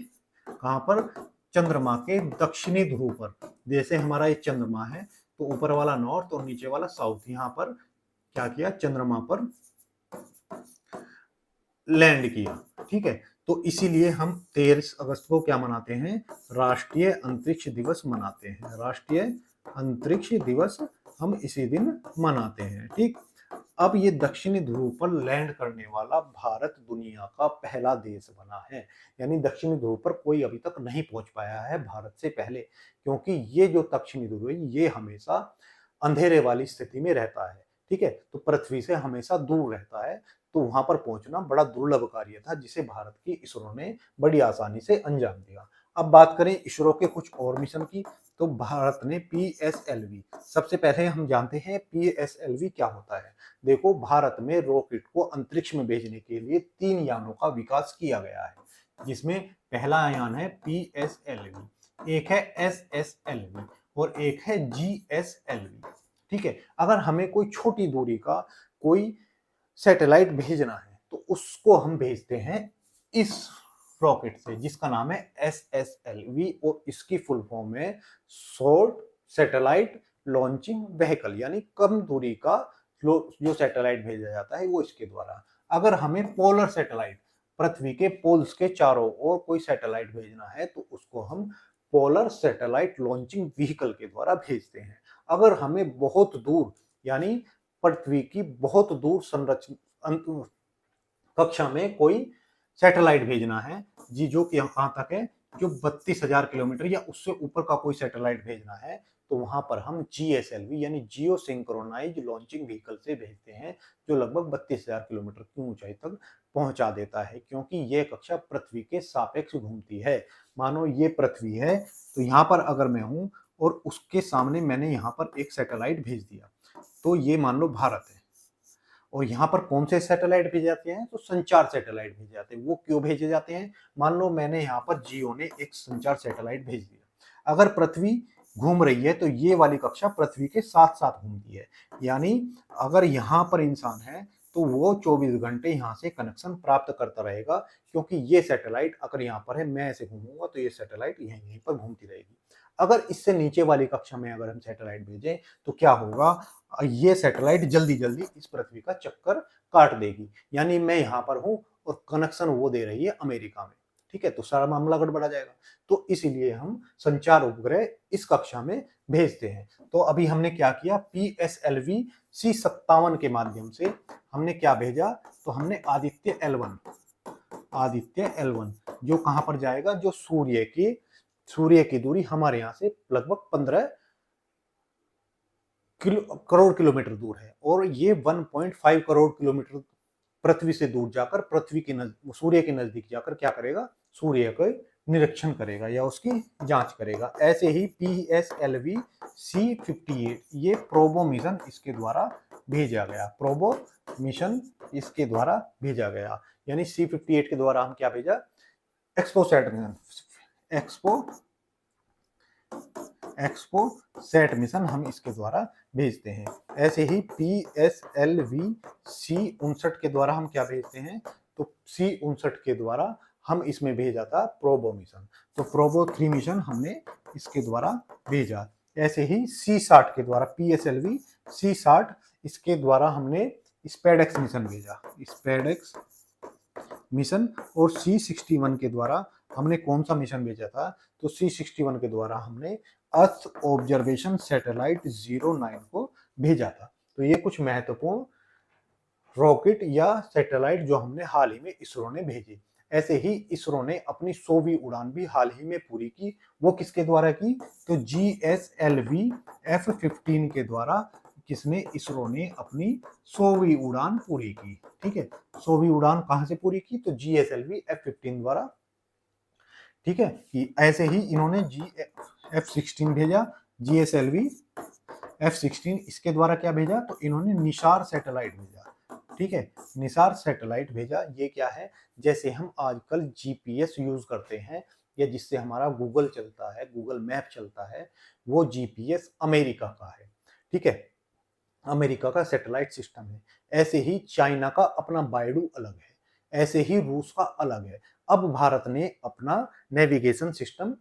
कहां पर, चंद्रमा के दक्षिणी ध्रुव पर, जैसे हमारा ये चंद्रमा है तो ऊपर वाला नॉर्थ और नीचे वाला साउथ, यहाँ पर क्या किया, चंद्रमा पर लैंड किया। ठीक है, तो इसीलिए हम 23 अगस्त को क्या मनाते हैं, राष्ट्रीय अंतरिक्ष दिवस मनाते हैं। राष्ट्रीय अंतरिक्ष दिवस हम इसी दिन मनाते हैं। ठीक, अब ये दक्षिणी ध्रुव पर लैंड करने वाला भारत दुनिया का पहला देश बना है। यानी दक्षिणी ध्रुव पर कोई अभी तक नहीं पहुंच पाया है भारत से पहले, क्योंकि ये जो दक्षिणी ध्रुव है ये हमेशा अंधेरे वाली स्थिति में रहता है। ठीक है, तो पृथ्वी से हमेशा दूर रहता है, तो वहां पर पहुंचना बड़ा दुर्लभ कार्य था, जिसे भारत की इसरो ने बड़ी आसानी से अंजाम दिया। अब बात करें इसरो के कुछ और मिशन की, तो भारत ने PSLV, सबसे पहले हम जानते हैं PSLV क्या होता है। देखो, भारत में रॉकेट को अंतरिक्ष में भेजने के लिए 3 यानों का विकास किया गया है, जिसमें पहला यान है PSLV, एक है SSLV और एक है GSLV। ठीक है, अगर हमें कोई छोटी दूरी का कोई सैटेलाइट भेजना है तो उसको हम भेजते हैं इस रॉकेट से, जिसका नाम है SSLV, और इसकी फुल फॉर्म है शॉर्ट सैटेलाइट लॉन्चिंग व्हीकल, यानी कम दूरी का जो सैटेलाइट भेजा जाता है वो इसके द्वारा। अगर हमें पोलर सैटेलाइट, पृथ्वी के पोल्स के चारों ओर कोई सैटेलाइट भेजना है तो उसको हम पोलर सैटेलाइट लॉन्चिंग व्हीकल के द्वारा भेजते हैं। अगर हमें बहुत दूर, यानी पृथ्वी की बहुत दूर संरचना कक्षा में कोई सैटेलाइट भेजना है जी, जो कि कहां तक है, जो 32,000 किलोमीटर या उससे ऊपर का कोई सैटेलाइट भेजना है, तो वहां पर हम GSLV यानी जियो सिंक्रोनाइज लॉन्चिंग व्हीकल से भेजते हैं, जो लगभग 32,000 किलोमीटर की ऊंचाई तक पहुंचा देता है, क्योंकि ये कक्षा पृथ्वी के सापेक्ष घूमती है। मानो ये पृथ्वी है, तो यहाँ पर अगर मैं हूं और उसके सामने मैंने यहाँ पर एक सैटेलाइट भेज दिया, तो ये मान लो भारत है, और यहाँ पर कौन से सैटेलाइट भेजे जाते हैं, तो संचार सैटेलाइट भेजे जाते हैं। वो क्यों भेजे जाते हैं, मान लो मैंने यहाँ पर जियो ने एक संचार सैटेलाइट भेज दिया, अगर पृथ्वी घूम रही है तो ये वाली कक्षा पृथ्वी के साथ साथ घूमती है, यानी अगर यहाँ पर इंसान है तो वो 24 घंटे यहाँ से कनेक्शन प्राप्त करता रहेगा, क्योंकि ये सैटेलाइट अगर यहाँ पर है, मैं ऐसे घूमूंगा तो ये सैटेलाइट यहीं पर घूमती रहेगी। अगर इससे नीचे वाली कक्षा में अगर हम सैटेलाइट भेजें तो क्या होगा, ये सैटेलाइट जल्दी जल्दी इस पृथ्वी का चक्कर काट देगी, यानी मैं यहाँ पर हूँ और कनेक्शन वो दे रही है अमेरिका में। ठीक है, तो सारा मामला गड़बड़ा जाएगा। तो इसीलिए हम संचार उपग्रह इस कक्षा में भेजते हैं। तो अभी हमने क्या किया, PSLV C57 के माध्यम से हमने क्या भेजा, तो हमने आदित्य L1, आदित्य L1 जो कहां पर जाएगा, जो सूर्य की दूरी हमारे यहां से लगभग 15 करोड़ किलोमीटर दूर है, और ये 1.5 करोड़ किलोमीटर पृथ्वी से दूर जाकर सूर्य के नजदीक जाकर क्या करेगा, सूर्य का निरीक्षण करेगा या उसकी जांच करेगा। ऐसे ही PSLV C58 ये प्रोबो मिशन इसके द्वारा भेजा गया, प्रोबो मिशन इसके द्वारा भेजा गया। यानी C58 के द्वारा हम क्या भेजा, एक्सपोसैट मिशन हम इसके द्वारा भेजते हैं। ऐसे ही PSLV C59 के द्वारा हम क्या भेजते हैं, तो C59 के द्वारा हम इसमें भेजा था प्रोबो मिशन, तो प्रोबो 3 मिशन हमने इसके द्वारा भेजा। ऐसे ही C60 के द्वारा PSLV C60 इसके द्वारा हमने स्पेडेक्स मिशन भेजा, स्पेडेक्स मिशन। और C61 के द्वारा हमने कौन सा मिशन भेजा था, तो C61 के द्वारा हमने अर्थ ऑब्जर्वेशन सैटेलाइट 09 को भेजा था। तो ये कुछ महत्वपूर्ण रॉकेट या सैटेलाइट जो हमने हाल ही में इसरो ने भेजी। ऐसे ही इसरो ने अपनी 100वीं उड़ान भी हाल ही में पूरी की। वो किसके द्वारा की, तो GSLV F15 के द्वारा किसने, इसरो ने अपनी 100वीं उड़ान पूरी की। ठीक है, 100वीं उड़ान कहां से पूरी की, तो GSLV F15 द्वारा। ठीक है, ऐसे ही इन्होंने F16 भेजा, GSLV F16 इसके द्वारा क्या भेजा, तो इन्होंने निसार सैटेलाइट भेजा। ठीक है, निसार सैटेलाइट भेजा। ये क्या है, जैसे हम आजकल GPS यूज करते हैं या जिससे हमारा गूगल चलता है, गूगल मैप चलता है, वो GPS अमेरिका का है। ठीक है, अमेरिका का सैटेलाइट सिस्टम है। ऐसे ही चाइना का अपना बायडू अलग है, ऐसे ही रूस का अलग है। अब भारत ने अपना नेविगेशन सिस्टम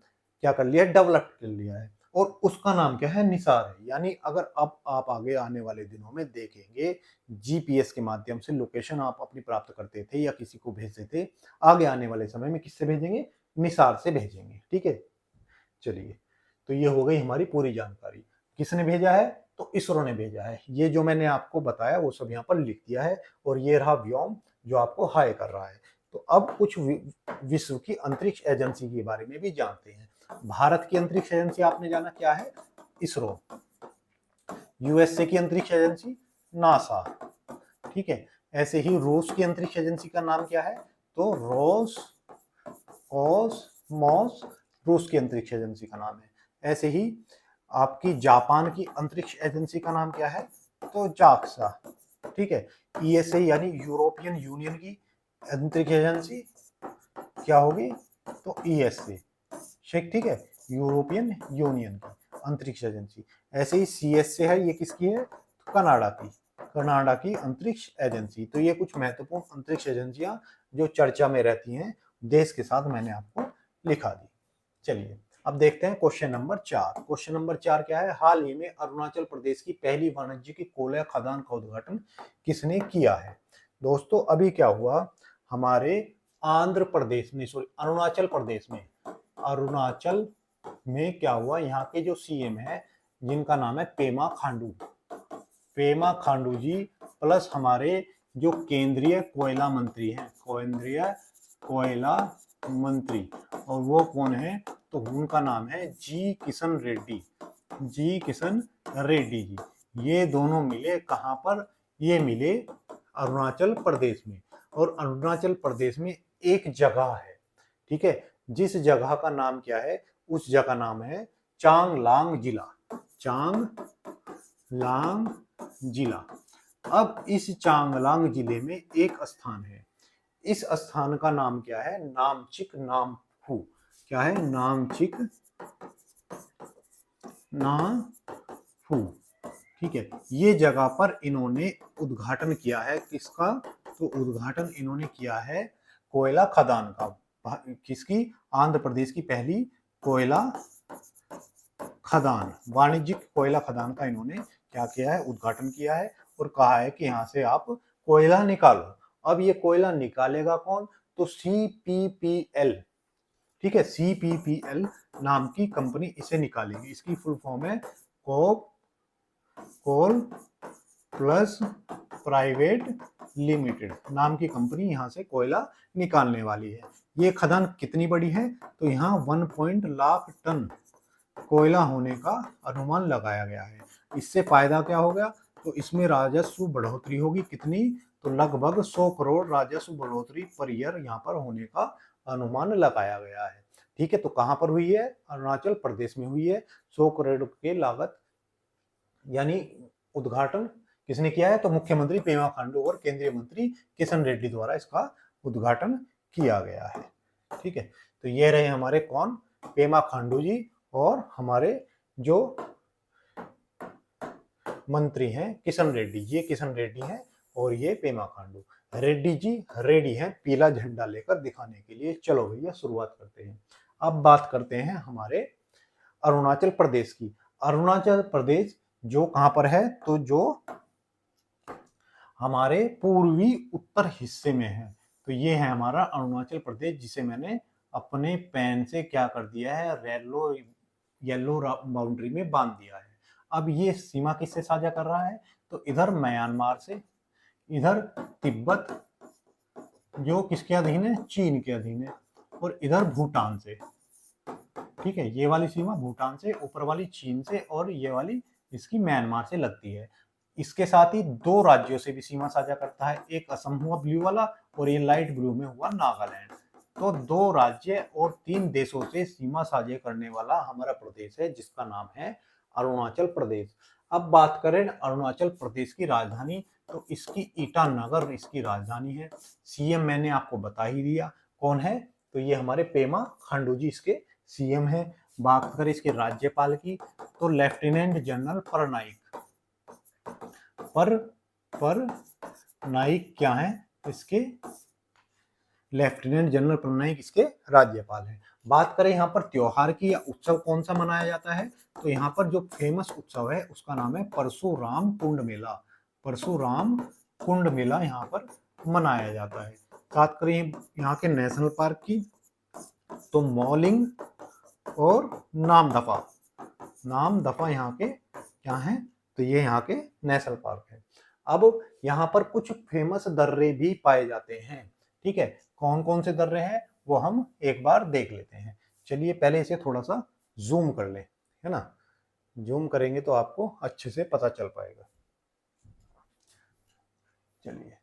क्या कर लिया, डेवलप कर लिया है, और उसका नाम क्या है, निसार है। यानी अगर अब आप आगे आने वाले दिनों में देखेंगे, GPS के माध्यम से लोकेशन आप अपनी प्राप्त करते थे या किसी को भेजते थे, आगे आने वाले समय में किससे भेजेंगे, निसार से भेजेंगे। ठीक है, चलिए, तो ये हो गई हमारी पूरी जानकारी। किसने भेजा है, तो इसरो ने भेजा है। ये जो मैंने आपको बताया वो सब यहाँ पर लिख दिया है, और ये रहा व्योम जो आपको हाय कर रहा है। तो अब कुछ विश्व की अंतरिक्ष एजेंसी के बारे में भी जानते हैं। भारत की अंतरिक्ष एजेंसी आपने जाना क्या है, इसरो। USA की अंतरिक्ष एजेंसी नासा। ठीक है, ऐसे ही रूस की अंतरिक्ष एजेंसी का नाम क्या है, तो रोसकॉसमोस रूस की अंतरिक्ष एजेंसी का नाम है। ऐसे ही आपकी जापान की अंतरिक्ष एजेंसी का नाम क्या है, तो जाक्सा। ठीक है, ESA यानी यूरोपियन यूनियन की अंतरिक्ष एजेंसी क्या होगी, तो ESA। ठीक है, यूरोपियन यूनियन की अंतरिक्ष एजेंसी। ऐसे ही CSA है, ये किसकी है, कनाडा की अंतरिक्ष एजेंसी। तो ये कुछ महत्वपूर्ण अंतरिक्ष एजेंसियां जो चर्चा में रहती हैं देश के साथ, मैंने आपको लिखा दी। चलिए अब देखते हैं क्वेश्चन नंबर 4। क्वेश्चन नंबर 4 क्या है, हाल ही में अरुणाचल प्रदेश की पहली वाणिज्यिक कोयला खदान का उद्घाटन किसने किया है। दोस्तों अभी क्या हुआ, हमारे आंध्र प्रदेश में, सॉरी अरुणाचल में क्या हुआ, यहाँ के जो CM है जिनका नाम है पेमा खांडू जी, प्लस हमारे जो केंद्रीय कोयला मंत्री हैं, कोयला मंत्री, और वो कौन है, तो उनका नाम है जी किशन रेड्डी जी। ये दोनों मिले कहां पर, ये मिले अरुणाचल प्रदेश में। और अरुणाचल प्रदेश में एक जगह है, ठीक है, जिस जगह का नाम क्या है, उस जगह नाम है चांगलांग जिला। अब इस चांगलांग जिले में एक स्थान है, इस स्थान का नाम क्या है, नामचिक नामफू। क्या है, नामचिक नामफू। ठीक है, ये जगह पर इन्होंने उद्घाटन किया है, किसका, तो उद्घाटन इन्होंने किया है कोयला खदान का। किसकी, आंध्र प्रदेश की पहली कोयला खदान, वाणिज्यिक कोयला खदान का इन्होंने क्या किया है, उद्घाटन किया है, और कहा है कि यहाँ से आप कोयला निकालो। अब ये कोयला निकालेगा कौन, तो CPPL। ठीक है, CPPL नाम की कंपनी इसे निकालेगी। इसकी फुल फॉर्म है कोल प्लस प्राइवेट लिमिटेड नाम की कंपनी यहाँ से कोयला निकालने वाली है। ये खदान कितनी बड़ी है, तो यहाँ 1 लाख टन कोयला होने का अनुमान लगाया गया है। इससे फायदा क्या हो गया, तो इसमें राजस्व बढ़ोतरी होगी कितनी, तो लगभग 100 करोड़ राजस्व बढ़ोतरी पर ईयर यहाँ पर होने का अनुमान लगाया गया है। ठीक है, तो कहाँ पर हुई है, अरुणाचल प्रदेश में हुई है। 100 करोड़ के लागत यानी उद्घाटन किसने किया है, तो मुख्यमंत्री पेमा खांडू और केंद्रीय मंत्री किशन रेड्डी द्वारा इसका उद्घाटन किया गया है। ठीक है, तो ये रहे हमारे कौन, पेमा खांडू जी और हमारे जो मंत्री हैं किशन रेड्डी। ये किशन रेड्डी हैं और ये पेमा खांडू। रेड्डी जी रेडी हैं पीला झंडा लेकर दिखाने के लिए। चलो भैया शुरुआत करते हैं। अब बात करते हैं हमारे अरुणाचल प्रदेश की। अरुणाचल प्रदेश जो कहां पर है, तो जो हमारे पूर्वी उत्तर हिस्से में है। तो ये है हमारा अरुणाचल प्रदेश, जिसे मैंने अपने पेन से क्या कर दिया है, येलो बाउंड्री में बांध दिया है। अब ये सीमा किससे साझा कर रहा है, तो इधर म्यांमार से, इधर तिब्बत जो किसके अधीन है, चीन के अधीन है, और इधर भूटान से। ठीक है, ये वाली सीमा भूटान से, ऊपर वाली चीन से, और ये वाली इसकी म्यांमार से लगती है। इसके साथ ही 2 राज्यों से भी सीमा साझा करता है। एक असम हुआ ब्लू वाला, और ये लाइट ब्लू में हुआ नागालैंड। तो 2 राज्य और 3 देशों से सीमा साझा करने वाला हमारा प्रदेश है, जिसका नाम है अरुणाचल प्रदेश। अब बात करें अरुणाचल प्रदेश की राजधानी, तो इसकी ईटानगर इसकी राजधानी है। सीएम मैंने आपको बता ही दिया कौन है, तो ये हमारे पेमा खांडू जी इसके सीएम है। बात करें इसके राज्यपाल की, तो लेफ्टिनेंट जनरल पर नाइक क्या है, इसके लेफ्टिनेंट जनरल परनाइक इसके राज्यपाल हैं। बात करें यहाँ पर त्योहार की या उत्सव कौन सा मनाया जाता है, तो यहाँ पर जो फेमस उत्सव है उसका नाम है परशुराम कुंड मेला। परशुराम कुंड मेला यहाँ पर मनाया जाता है। बात करें यहाँ के नेशनल पार्क की, तो मॉलिंग और नामदफा यहाँ के क्या है, तो ये यहाँ के नेशनल पार्क है। अब यहाँ पर कुछ फेमस दर्रे भी पाए जाते हैं। ठीक है, कौन कौन से दर्रे हैं वो हम एक बार देख लेते हैं। चलिए पहले इसे थोड़ा सा जूम कर ले, है ना, जूम करेंगे तो आपको अच्छे से पता चल पाएगा। चलिए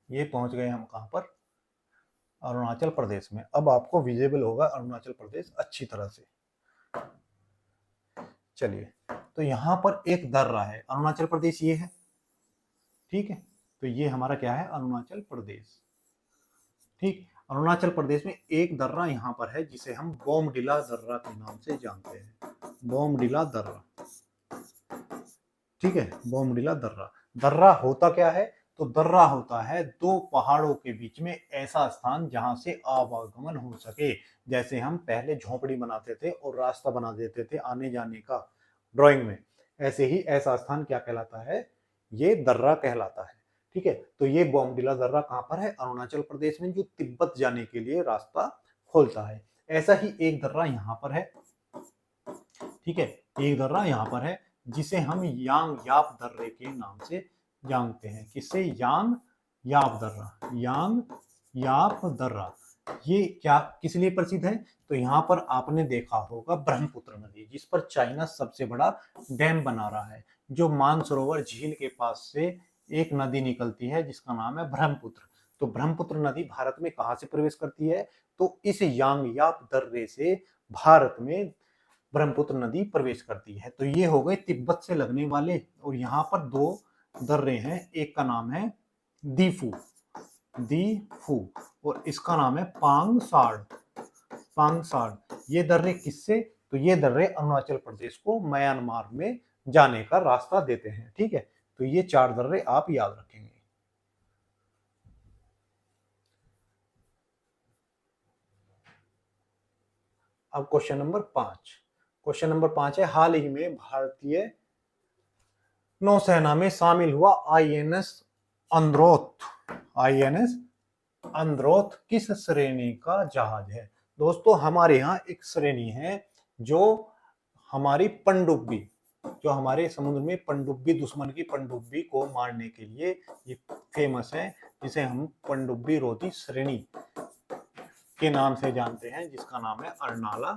ये पहुंच गए हम कहां पर, अरुणाचल प्रदेश में। अब आपको विजिबल होगा अरुणाचल प्रदेश अच्छी तरह से। चलिए, तो यहाँ पर एक दर्रा है, अरुणाचल प्रदेश ये है। ठीक है, तो ये हमारा क्या है, अरुणाचल प्रदेश। ठीक, अरुणाचल प्रदेश में एक दर्रा यहाँ पर है जिसे हम बोमडिला दर्रा के नाम से जानते हैं। बोमडिला दर्रा। ठीक है, बोमडिला दर्रा। दर्रा होता क्या है, तो दर्रा होता है 2 पहाड़ों के बीच में ऐसा स्थान जहां से आवागमन हो सके। जैसे हम पहले झोपड़ी बनाते थे और रास्ता बना देते थे आने जाने का ड्राइंग में, ऐसे ही ऐसा स्थान क्या कहलाता है, ये दर्रा कहलाता है। ठीक है, तो ये बोमडिला दर्रा कहां पर है, अरुणाचल प्रदेश में, जो तिब्बत जाने के लिए रास्ता खोलता है। ऐसा ही एक दर्रा यहाँ पर है। ठीक है, एक दर्रा यहाँ पर है जिसे हम यांग याप दर्रे के नाम से जानते हैं। किससे, यांग याप दर्रा, यांग याप दर्रा। ये क्या किस लिए प्रसिद्ध है, तो यहाँ पर आपने देखा होगा ब्रह्मपुत्र नदी, जिस पर चाइना सबसे बड़ा डैम बना रहा है। जो मानसरोवर झील के पास से एक नदी निकलती है जिसका नाम है ब्रह्मपुत्र। तो ब्रह्मपुत्र नदी भारत में कहां से प्रवेश करती है, तो इस यांगयाप दर्रे से भारत में ब्रह्मपुत्र नदी प्रवेश करती है। तो ये हो गए तिब्बत से लगने वाले, और यहाँ पर 2 दर्रे हैं। एक का नाम है दीफू और इसका नाम है पांगसाड़। ये दर्रे किससे, तो ये दर्रे अरुणाचल प्रदेश को म्यांमार में जाने का रास्ता देते हैं। ठीक है, तो ये 4 दर्रे आप याद रखेंगे। अब क्वेश्चन नंबर 5 है, हाल ही में भारतीय नौसेना में शामिल हुआ आईएनएस अंद्रोथ किस श्रेणी का जहाज है। दोस्तों हमारे यहाँ एक श्रेणी है जो हमारी पनडुब्बी, जो हमारे समुद्र में पनडुब्बी, दुश्मन की पनडुब्बी को मारने के लिए ये फेमस है, जिसे हम पनडुब्बी रोधी श्रेणी के नाम से जानते हैं, जिसका नाम है अर्नाला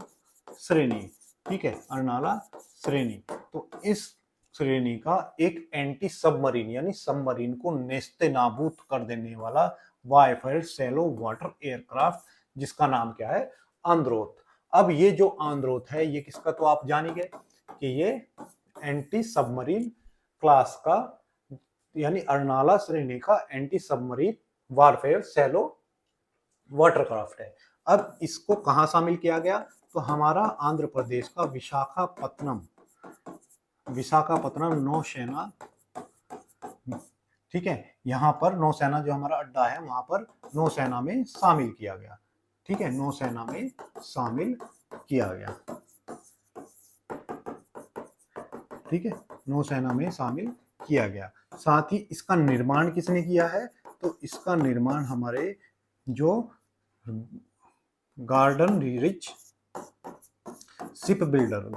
श्रेणी। ठीक है, अर्नाला श्रेणी। तो इस श्रेणी का एक एंटी सबमरीन यानी सबमरीन को नेस्ते नाबूद कर देने वाला वायफायर शैलो वाटर एयरक्राफ्ट, जिसका नाम क्या है, आंद्रोथ। अब ये जो आंद्रोथ है ये किसका, तो आप जान ही गए कि ये एंटी सबमरीन क्लास का यानी अर्नाला श्रेणी का anti submarine warfare shallow watercraft है। अब इसको कहां शामिल किया गया, तो हमारा आंध्र प्रदेश का विशाखापत्तनम नौसेना, ठीक है, यहाँ पर नौसेना जो हमारा अड्डा है वहां पर नौसेना में शामिल किया गया। ठीक है, नौसेना में शामिल किया गया। ठीक है, नौसेना में शामिल किया गया। साथ ही इसका निर्माण किसने किया है, तो इसका निर्माण हमारे जो गार्डन रिच शिप बिल्डर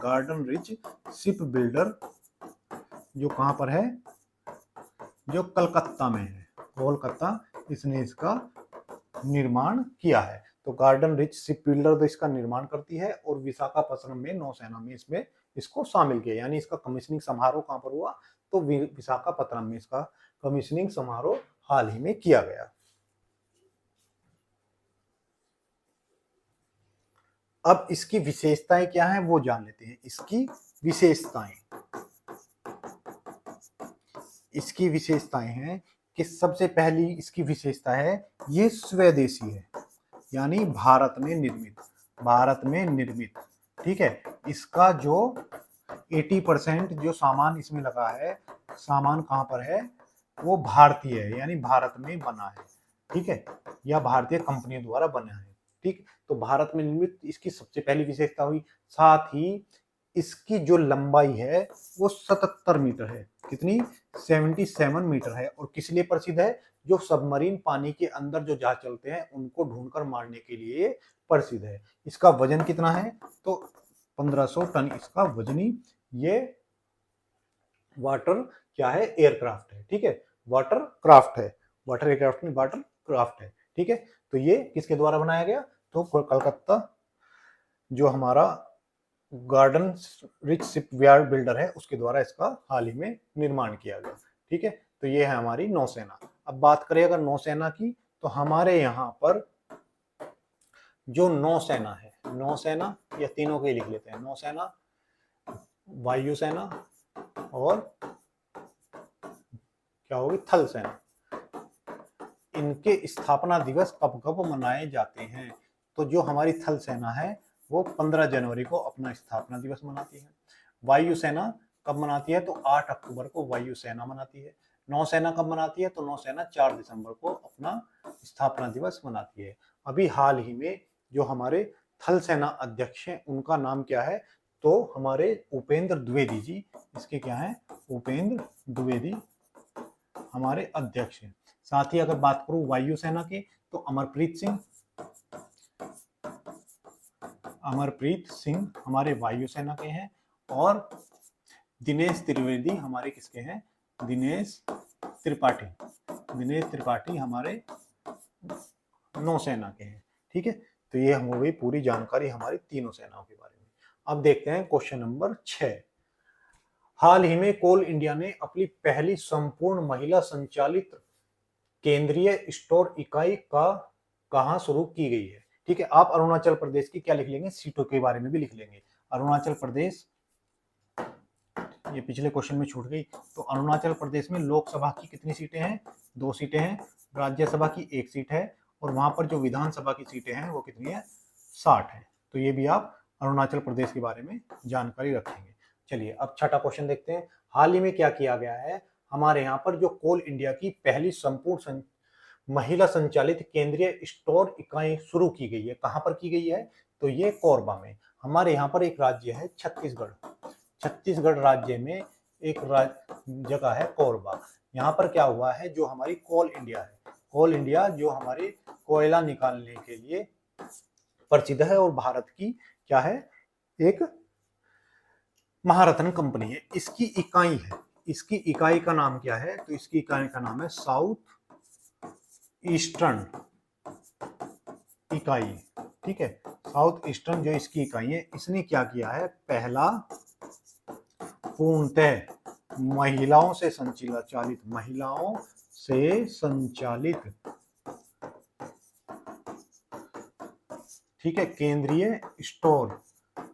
जो कहां पर है, जो कलकत्ता में है, कोलकाता, इसने इसका निर्माण किया है। तो गार्डन रिच शिप बिल्डर तो इसका निर्माण करती है और विशाखापत्तनम में नौसेना में इसमें इसको शामिल किया, यानी इसका कमीशनिंग समारोह कहां पर हुआ, तो विशाखापत्तनम में इसका कमीशनिंग समारोह हाल ही में किया गया। अब इसकी विशेषताएं क्या हैं वो जान लेते हैं। इसकी विशेषताएं हैं कि सबसे पहली इसकी विशेषता है ये स्वदेशी है, यानी भारत में निर्मित। ठीक है, इसका जो 80% जो सामान इसमें लगा है, सामान कहां पर है, वो भारतीय है, यानी भारत में बना है। ठीक है, या भारतीय कंपनी द्वारा बना है। ठीक, तो भारत में निर्मित इसकी सबसे पहली विशेषता हुई। साथ ही इसकी जो लंबाई है वो 77 मीटर है। कितनी, 77 मीटर है। और किस लिए प्रसिद्ध है, जो सबमरीन पानी के अंदर जो जहाज चलते हैं उनको ढूंढकर मारने के लिए प्रसिद्ध है। इसका वजन कितना है, तो 1500 टन इसका वजनी ये वाटर क्या है, एयरक्राफ्ट है। ठीक है, वाटर एयरक्राफ्ट नहीं, वाटर क्राफ्ट है। ठीक है, तो ये किसके द्वारा बनाया गया, तो कलकत्ता जो हमारा गार्डन रिच शिपयार्ड बिल्डर है उसके द्वारा इसका हाल ही में निर्माण किया गया। ठीक है, तो ये है हमारी नौसेना। अब बात करें अगर नौसेना की, तो हमारे यहाँ पर जो नौसेना है, नौसेना या तीनों के लिख लेते हैं, नौसेना, वायुसेना और क्या होगी, थल सेना। इनके स्थापना दिवस कब कब मनाए जाते हैं, तो जो हमारी थल सेना है वो 15 जनवरी को अपना स्थापना दिवस मनाती है। वायुसेना कब मनाती है, तो 8 अक्टूबर को वायुसेना मनाती है। नौसेना कब मनाती है, तो नौसेना 4 दिसंबर को अपना स्थापना दिवस मनाती है। अभी हाल ही में जो हमारे थल सेना अध्यक्ष हैं उनका नाम क्या है, तो हमारे उपेंद्र द्विवेदी जी, इसके क्या है, उपेंद्र द्विवेदी हमारे अध्यक्ष हैं। साथ ही अगर बात करूं वायुसेना की, तो अमरप्रीत सिंह हमारे वायुसेना के हैं और दिनेश त्रिवेदी हमारे किसके हैं, दिनेश त्रिपाठी हमारे नौसेना के हैं। ठीक है, तो ये हो गई पूरी जानकारी हमारी तीनों सेनाओं के बारे में। अब देखते हैं क्वेश्चन नंबर 6। हाल ही में कोल इंडिया ने अपनी पहली संपूर्ण महिला संचालित केंद्रीय स्टोर इकाई का कहां शुरू की गई है। ठीक है, आप अरुणाचल प्रदेश की क्या लिख लेंगे, सीटों के बारे में भी लिख लेंगे। अरुणाचल प्रदेश, ये पिछले क्वेश्चन में छूट गई, तो अरुणाचल प्रदेश में लोकसभा की कितनी सीटें हैं, 2 सीटें हैं, राज्यसभा की 1 सीट है, और वहां पर जो विधानसभा की सीटें हैं वो कितनी है, 60 है। तो ये भी आप अरुणाचल प्रदेश के बारे में जानकारी रखेंगे। चलिए अब छठा क्वेश्चन देखते हैं। हाल ही में क्या किया गया है, हमारे यहाँ पर जो कोल इंडिया की पहली संपूर्ण महिला संचालित केंद्रीय स्टोर इकाई शुरू की गई है, कहां पर की गई है, तो ये कोरबा में। हमारे यहाँ पर एक राज्य है छत्तीसगढ़ राज्य में एक जगह है कोरबा। यहाँ पर क्या हुआ है, जो हमारी कोल इंडिया जो हमारी कोयला निकालने के लिए प्रसिद्ध है और भारत की क्या है, एक महारत्न कंपनी है, इसकी इकाई है, इसकी इकाई का नाम क्या है, तो इसकी इकाई का नाम है साउथ ईस्टर्न इकाई। ठीक है, साउथ ईस्टर्न जो इसकी इकाई है, इसने क्या किया है, पहला पूर्णतः महिलाओं से संचालित, महिलाओं से संचालित, ठीक है, केंद्रीय स्टोर,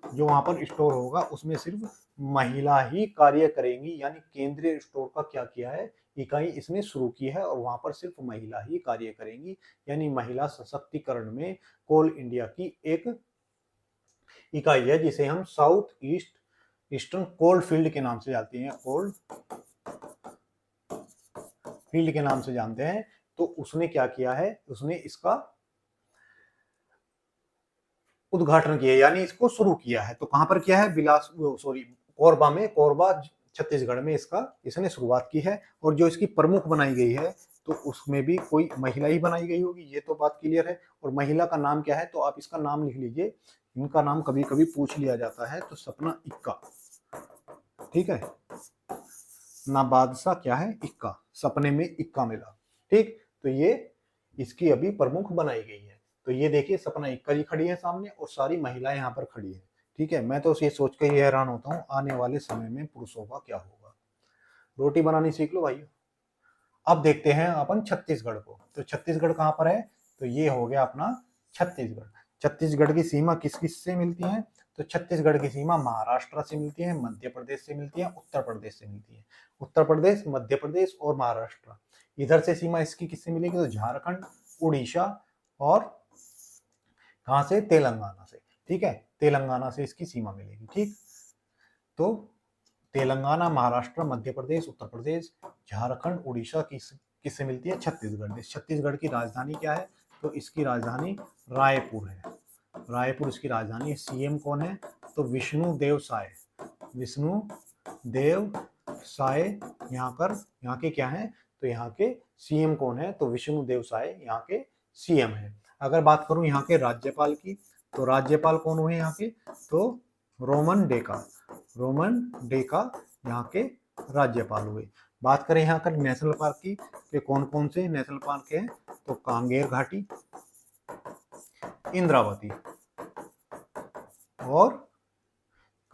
जो वहां पर स्टोर होगा उसमें सिर्फ महिला ही कार्य करेंगी, यानी केंद्रीय स्टोर का क्या किया है, इकाई इसने शुरू की है और वहां पर सिर्फ महिला ही कार्य करेंगी, यानी महिला सशक्तिकरण में कोल इंडिया की एक इकाई है, जिसे हम साउथ ईस्टर्न कोल फील्ड के नाम से जानते हैं, कोल फील्ड के नाम से जानते हैं। तो उसने क्या किया है, उसने इसका उद्घाटन किया, यानी इसको शुरू किया है। तो कहां पर किया है, कोरबा में, कोरबा छत्तीसगढ़ में इसने शुरुआत की है। और जो इसकी प्रमुख बनाई गई है, तो उसमें भी कोई महिला ही बनाई गई होगी, ये तो बात क्लियर है। और महिला का नाम क्या है, तो आप इसका नाम लिख लीजिए, इनका नाम कभी कभी पूछ लिया जाता है, तो सपना इक्का, ठीक है ना, बादशाह क्या है, इक्का, सपने में इक्का मिला, ठीक। तो ये इसकी अभी प्रमुख बनाई गई है। तो ये देखिए सपना इक्का जी खड़ी है सामने और सारी महिलाएं यहाँ पर खड़ी है, ठीक है। मैं तो ये सोच कर हैरान होता हूँ, आने वाले समय में पुरुषों का क्या होगा। रोटी बनानी सीख लो भाइयों। अब देखते हैं अपन छत्तीसगढ़ को। तो छत्तीसगढ़ कहाँ पर है, तो ये हो गया अपना छत्तीसगढ़। छत्तीसगढ़ की सीमा किस किस से मिलती है, तो छत्तीसगढ़ की सीमा महाराष्ट्र से मिलती है, मध्य प्रदेश से मिलती है, उत्तर प्रदेश से मिलती है। उत्तर प्रदेश, मध्य प्रदेश और महाराष्ट्र। इधर से सीमा इसकी किससे मिलेगी, तो झारखंड, उड़ीसा और कहां से, तेलंगाना से, ठीक है, तेलंगाना से इसकी सीमा मिलेगी, ठीक। तो तेलंगाना, महाराष्ट्र, मध्य प्रदेश, उत्तर प्रदेश, झारखंड, उड़ीसा किससे मिलती है, छत्तीसगढ़। छत्तीसगढ़ की राजधानी क्या है, तो इसकी राजधानी रायपुर है, रायपुर इसकी राजधानी है। सीएम कौन है, तो विष्णु देव साय, विष्णु देव साय यहाँ के क्या है, तो यहाँ के सीएम कौन है, तो विष्णु देव साय यहाँ के सीएम है। अगर बात करूं यहाँ के राज्यपाल की, तो राज्यपाल कौन हुए यहाँ के, तो रोमन डेका, रोमन डेका यहाँ के राज्यपाल हुए। बात करें यहाँ कर नेशनल पार्क की, तो कौन कौन से नेशनल पार्क हैं, तो कांगेर घाटी, इंद्रावती और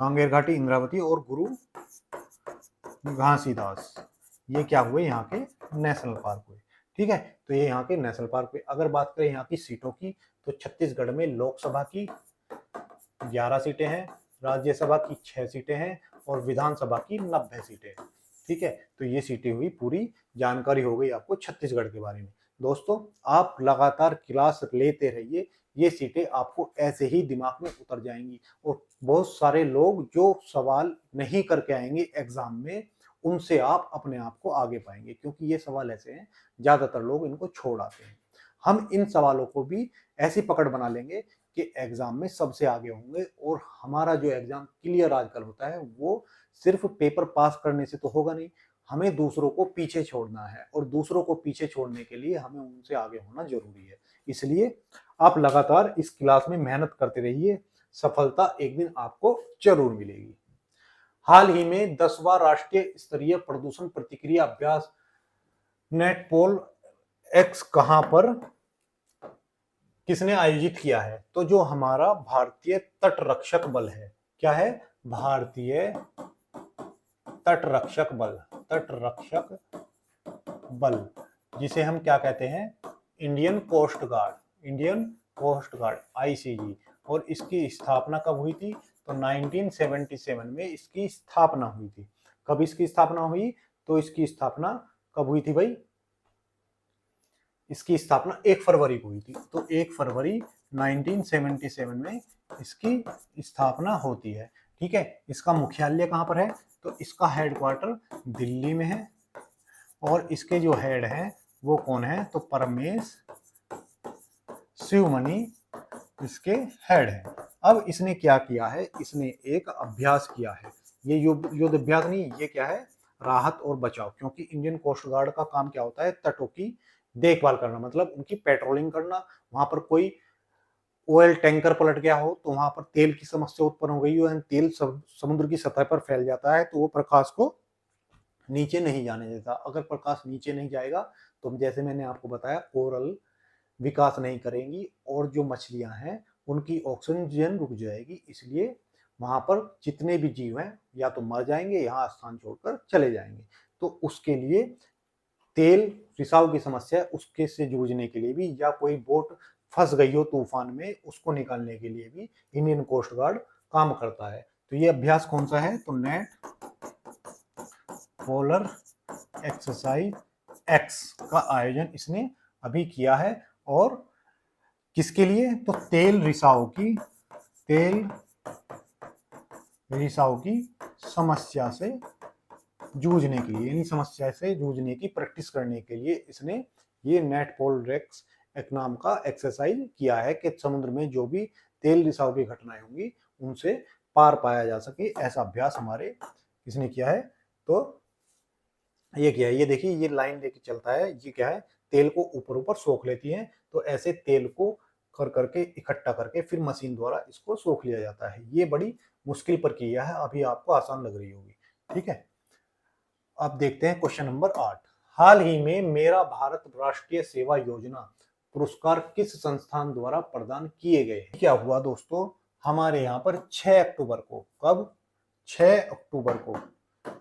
कांगेर घाटी, इंद्रावती और गुरु घासीदास, ये क्या हुए, यहाँ के नेशनल पार्क हुए, ठीक है। तो ये यहाँ के नेशनल पार्क हुए। अगर बात करें यहाँ की सीटों की, तो छत्तीसगढ़ में लोकसभा की 11 सीटें हैं, राज्यसभा की 6 सीटें हैं और विधानसभा की 90 सीटें हैं, ठीक है। तो ये सीटें हुई, पूरी जानकारी हो गई आपको छत्तीसगढ़ के बारे में। दोस्तों आप लगातार क्लास लेते रहिए, ये सीटें आपको ऐसे ही दिमाग में उतर जाएंगी। और बहुत सारे लोग जो सवाल नहीं करके आएंगे एग्जाम में, उनसे आप अपने आप को आगे पाएंगे, क्योंकि ये सवाल ऐसे हैं ज्यादातर लोग इनको छोड़ आते हैं। हम इन सवालों को भी ऐसी पकड़ बना लेंगे कि एग्जाम में सबसे आगे होंगे। और हमारा जो एग्जाम क्लियर आजकल होता है, वो सिर्फ पेपर पास करने से तो होगा नहीं, हमें दूसरों को पीछे छोड़ना है। और दूसरों को पीछे छोड़ने के लिए हमें उनसे आगे होना जरूरी है। इसलिए आप लगातार इस क्लास में मेहनत करते रहिए, सफलता एक दिन आपको जरूर मिलेगी। हाल ही में 10वां राष्ट्रीय स्तरीय प्रदूषण प्रतिक्रिया अभ्यास नेटपोल एक्स कहां पर किसने आयोजित किया है, तो जो हमारा भारतीय तटरक्षक बल है, क्या है, भारतीय तटरक्षक बल, तटरक्षक बल, जिसे हम क्या कहते हैं, Indian coast guard, Indian coast guard, ICG. और इसकी स्थापना कब हुई थी, तो 1977 में इसकी स्थापना हुई थी। कब इसकी स्थापना हुई, तो इसकी स्थापना कब हुई थी भाई, इसकी स्थापना 1 फरवरी को हुई थी। तो 1 फरवरी 1977 में इसकी स्थापना होती है, ठीक है। इसका मुख्यालय कहां पर है, तो इसका हेडक्वार्टर दिल्ली में है। और इसके जो हेड हैं वो कौन है, तो परमेश शिवमणि इसके हेड है। अब इसने क्या किया है, इसने एक अभ्यास किया है, ये युद्ध अभ्यास नहीं, ये क्या है, राहत और बचाव। क्योंकि इंडियन कोस्ट गार्ड का काम क्या होता है, तटों की देखभाल करना, मतलब उनकी पेट्रोलिंग करना, वहां पर कोई ऑयल टैंकर पलट गया हो तो वहां पर तेल की समस्या उत्पन्न हो गई हो, तेल समुद्र की सतह पर फैल जाता है, तो वो प्रकाश को नीचे नहीं जाने देता। अगर प्रकाश नीचे नहीं जाएगा तो जैसे मैंने आपको बताया कोरल विकास नहीं करेंगी और जो मछलियां हैं उनकी ऑक्सीजन रुक जाएगी, इसलिए वहां पर जितने भी जीव हैं या तो मर जाएंगे या स्थान छोड़कर चले जाएंगे। तो उसके लिए तेल रिसाव की समस्या उसके से जूझने के लिए भी, या कोई बोट फंस गई हो तूफान में उसको निकालने के लिए भी इंडियन कोस्ट गार्ड काम करता है। तो ये अभ्यास कौन सा है, तो नेट पोलर एक्सरसाइज एक्स का आयोजन इसने अभी किया है। और किसके लिए, तो तेल रिसाव की समस्या से जूझने के लिए, यानी समस्या से जूझने की प्रैक्टिस करने के लिए इसने ये नेट पोल रेक्स एक नाम का एक्सरसाइज किया है कि समुद्र में जो भी तेल रिसाव की घटनाएं होंगी उनसे पार पाया जा सके। ऐसा अभ्यास हमारे किसने किया है, तो ये किया है। ये देखिए ये लाइन लेके चलता है, ये क्या है, तेल को ऊपर ऊपर सोख लेती है। तो ऐसे तेल को कर करके इकट्ठा करके फिर मशीन द्वारा इसको सोख लिया जाता है। ये बड़ी मुश्किल प्रक्रिया है, अभी आपको आसान लग रही होगी। ठीक है, अब देखते हैं क्वेश्चन नंबर 8। हाल ही में मेरा भारत राष्ट्रीय सेवा योजना पुरस्कार किस संस्थान द्वारा प्रदान किए गए। क्या हुआ दोस्तों, हमारे यहाँ पर 6 अक्टूबर को, कब, 6 अक्टूबर को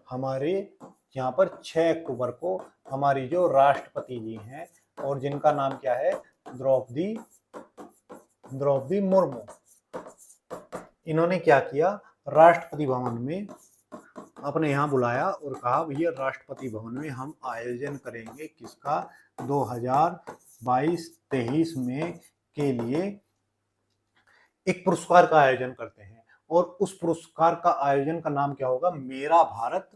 हमारे यहाँ पर 6 अक्टूबर को हमारी जो राष्ट्रपति जी हैं और जिनका नाम क्या है, द्रौपदी मुर्मू, इन्होंने क्या किया, राष्ट्रपति भवन में अपने यहाँ बुलाया और कहा भैया राष्ट्रपति भवन में हम आयोजन करेंगे किसका, 2022-23 में के लिए एक पुरस्कार का आयोजन करते हैं। और उस पुरस्कार का आयोजन का नाम क्या होगा, मेरा भारत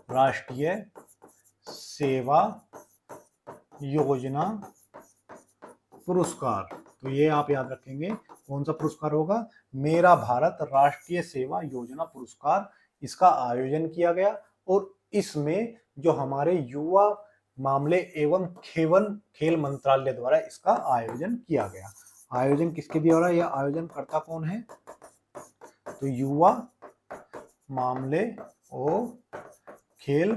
राष्ट्रीय सेवा योजना पुरस्कार। तो ये आप याद रखेंगे कौन सा पुरस्कार होगा, मेरा भारत राष्ट्रीय सेवा योजना पुरस्कार, इसका आयोजन किया गया। और इसमें जो हमारे युवा मामले एवं खेल मंत्रालय द्वारा इसका आयोजन किया गया। आयोजन किसके द्वारा, यह आयोजन करता कौन है, तो युवा मामले और खेल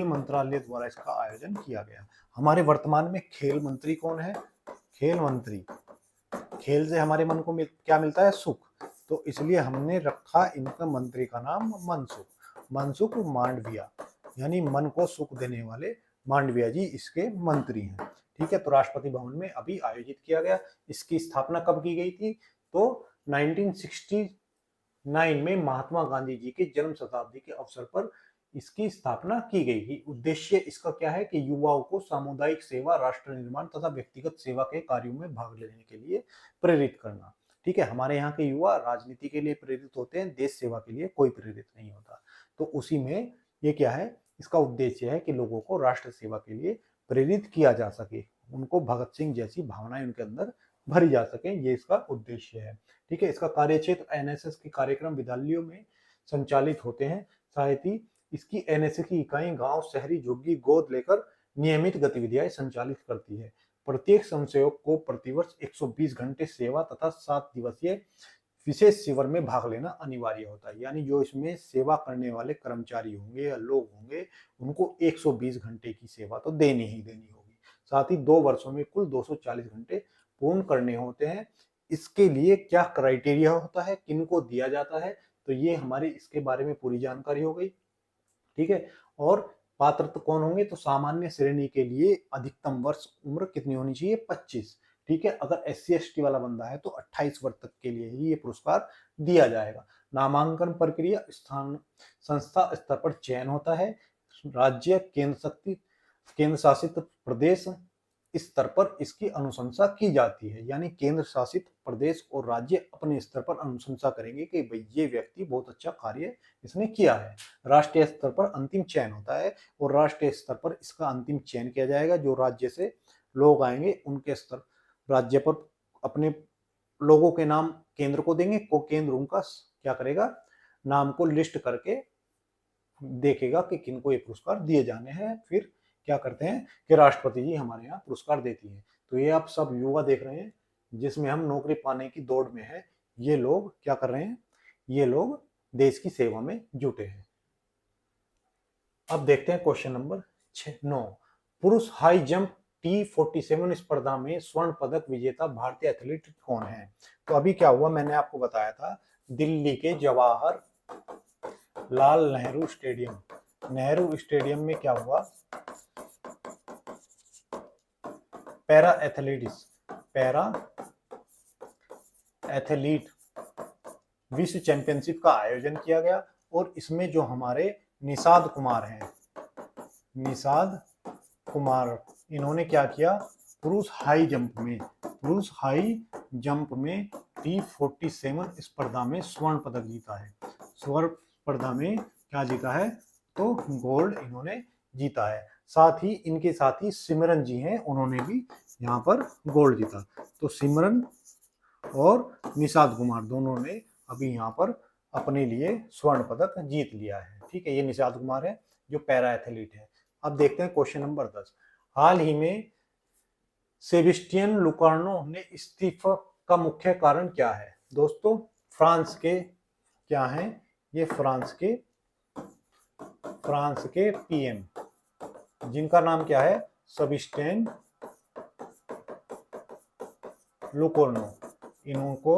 मंत्रालय द्वारा इसका आयोजन किया गया। हमारे वर्तमान में खेल मंत्री कौन है, खेल मंत्री, खेल से हमारे मन को क्या मिलता है, सुख, तो इसलिए हमने रखा इनका मंत्री का नाम मनसुख मांडविया, यानी मन को सुख देने वाले मांडविया जी इसके मंत्री हैं। ठीक है, तो राष्ट्रपति भवन में अभी आयोजित किया गया। इसकी स्थापना कब की गई थी, तो 1969 में महात्मा गांधी जी के जन्म शताब्दी के अवसर पर इसकी स्थापना की गई थी। उद्देश्य इसका क्या है कि युवाओं को सामुदायिक सेवा, राष्ट्र निर्माण तथा व्यक्तिगत सेवा के कार्यों में भाग लेने के लिए प्रेरित करना। ठीक है, हमारे यहाँ के युवा राजनीति के लिए प्रेरित होते हैं, देश सेवा के लिए कोई प्रेरित नहीं होता। तो उसी में ये क्या है, इसका उद्देश्य है कि लोगों को राष्ट्र सेवा के लिए प्रेरित किया जा सके, उनको भगत सिंह जैसी भावनाएं उनके अंदर भरी जा सके, ये इसका उद्देश्य है। ठीक है, इसका कार्यक्षेत्र एनएसएस के कार्यक्रम विद्यालयों में संचालित होते हैं। साथ ही इसकी एनएसएस की इकाई गांव, शहरी, झुग्गी गोद लेकर नियमित गतिविधियां संचालित करती है। प्रत्येक स्वयंसेवक को प्रतिवर्ष 120 घंटे सेवा तथा 7 दिवसीय विशेष शिविर में भाग लेना अनिवार्य होता है। यानी जो इसमें सेवा करने वाले कर्मचारी होंगे या लोग होंगे उनको 120 घंटे की सेवा तो देनी ही देनी होगी। साथ ही 2 वर्षों में कुल 240 घंटे पूर्ण करने होते हैं। इसके लिए क्या क्राइटेरिया होता है, किनको दिया जाता है, तो ये हमारी इसके बारे में पूरी जानकारी हो गई। ठीक है, और पात्र तो कौन होंगे, तो सामान्य श्रेणी के लिए अधिकतम वर्ष उम्र कितनी होनी चाहिए, 25। ठीक है, अगर SC ST वाला बंदा है तो 28 वर्ष तक के लिए ही ये पुरस्कार दिया जाएगा। नामांकन प्रक्रिया संस्था स्तर पर चयन होता है। राज्य, केंद्र शासित प्रदेश स्तर पर इसकी अनुशंसा की जाती है। यानी केंद्र शासित प्रदेश और राज्य अपने स्तर पर अनुशंसा करेंगे कि भाई ये व्यक्ति बहुत अच्छा कार्य इसने किया है। राष्ट्रीय स्तर पर अंतिम चयन होता है और राष्ट्रीय स्तर पर इसका अंतिम चयन किया जाएगा। जो राज्य से लोग आएंगे उनके स्तर राज्य पर अपने लोगों के नाम केंद्र को देंगे, को केंद्र उनका क्या करेगा, नाम को लिस्ट करके देखेगा कि किनको ये पुरस्कार दिए जाने हैं, फिर क्या करते हैं कि राष्ट्रपति जी हमारे यहाँ पुरस्कार देती है। तो ये आप सब युवा देख रहे हैं जिसमें हम नौकरी पाने की दौड़ में है, ये लोग क्या कर रहे हैं, ये लोग देश की सेवा में जुटे हैं। अब देखते हैं क्वेश्चन नंबर 9। पुरुष हाई जंप T47 स्पर्धा में स्वर्ण पदक विजेता भारतीय एथलीट कौन है? तो अभी क्या हुआ, मैंने आपको बताया था, दिल्ली के जवाहर लाल नेहरू स्टेडियम में क्या हुआ, पैरा एथलीट विश्व चैंपियनशिप का आयोजन किया गया और इसमें जो हमारे निषाद कुमार इन्होंने क्या किया, पुरुष हाई जंप में T47 स्पर्धा में स्वर्ण पदक जीता है। स्वर्ण स्पर्धा में क्या जीता है, तो गोल्ड इन्होंने जीता है। साथ ही इनके साथ ही सिमरन जी हैं, उन्होंने भी यहाँ पर गोल्ड जीता। तो सिमरन और निषाद कुमार दोनों ने अभी यहाँ पर अपने लिए स्वर्ण पदक जीत लिया है। ठीक है, ये निषाद कुमार है जो पैरा एथलीट है। अब देखते हैं क्वेश्चन नंबर 10। हाल ही में सेबेस्टियन लुकार्नो ने इस्तीफा का मुख्य कारण क्या है? दोस्तों फ्रांस के क्या हैं, ये फ्रांस के पीएम जिनका नाम क्या है, सेबेस्टियन लुकार्नो, इनको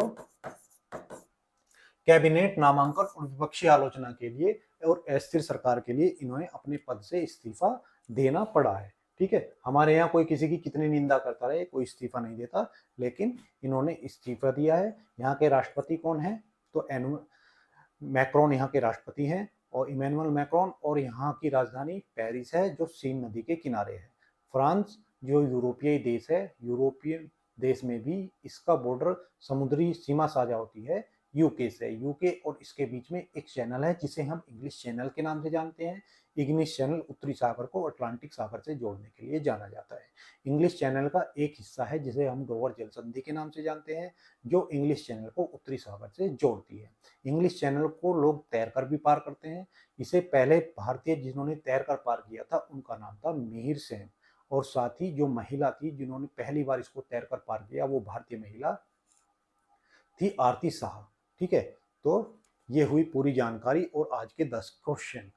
कैबिनेट नामांकन और विपक्षी आलोचना के लिए और अस्थिर सरकार के लिए इन्होंने अपने पद से इस्तीफा देना पड़ा है। ठीक है, हमारे यहाँ कोई किसी की कितनी निंदा करता रहे, कोई इस्तीफा नहीं देता, लेकिन इन्होंने इस्तीफा दिया है। यहाँ के राष्ट्रपति कौन है, तो मैक्रोन यहाँ के राष्ट्रपति हैं, और इमैनुअल मैक्रोन, और यहाँ की राजधानी पेरिस है जो सीन नदी के किनारे है। फ्रांस जो यूरोपीय देश है, यूरोपीय देश में भी इसका बॉर्डर समुद्री सीमा साझा होती है यूके से। यूके और इसके बीच में एक चैनल है जिसे हम इंग्लिश चैनल के नाम से जानते हैं। इंग्लिश चैनल उत्तरी सागर को अटलांटिक सागर से जोड़ने के लिए जाना जाता है। इंग्लिश चैनल का एक हिस्सा है जिसे हम डोवर जल संधि के नाम से जानते हैं, जो इंग्लिश चैनल को उत्तरी सागर से जोड़ती है। इंग्लिश चैनल को लोग तैरकर भी पार करते हैं। इसे पहले भारतीय जिन्होंने तैरकर पार किया था उनका नाम था मिहिर सेन, और साथ ही जो महिला थी जिन्होंने पहली बार इसको तैरकर पार किया वो भारतीय महिला थी आरती शाह। ठीक है, तो ये हुई पूरी जानकारी और आज के 10 क्वेश्चन।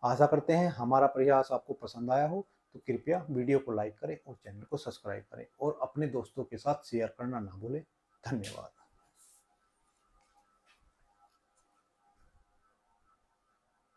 आशा करते हैं हमारा प्रयास आपको पसंद आया हो, तो कृपया वीडियो को लाइक करें और चैनल को सब्सक्राइब करें और अपने दोस्तों के साथ शेयर करना ना भूलें। धन्यवाद।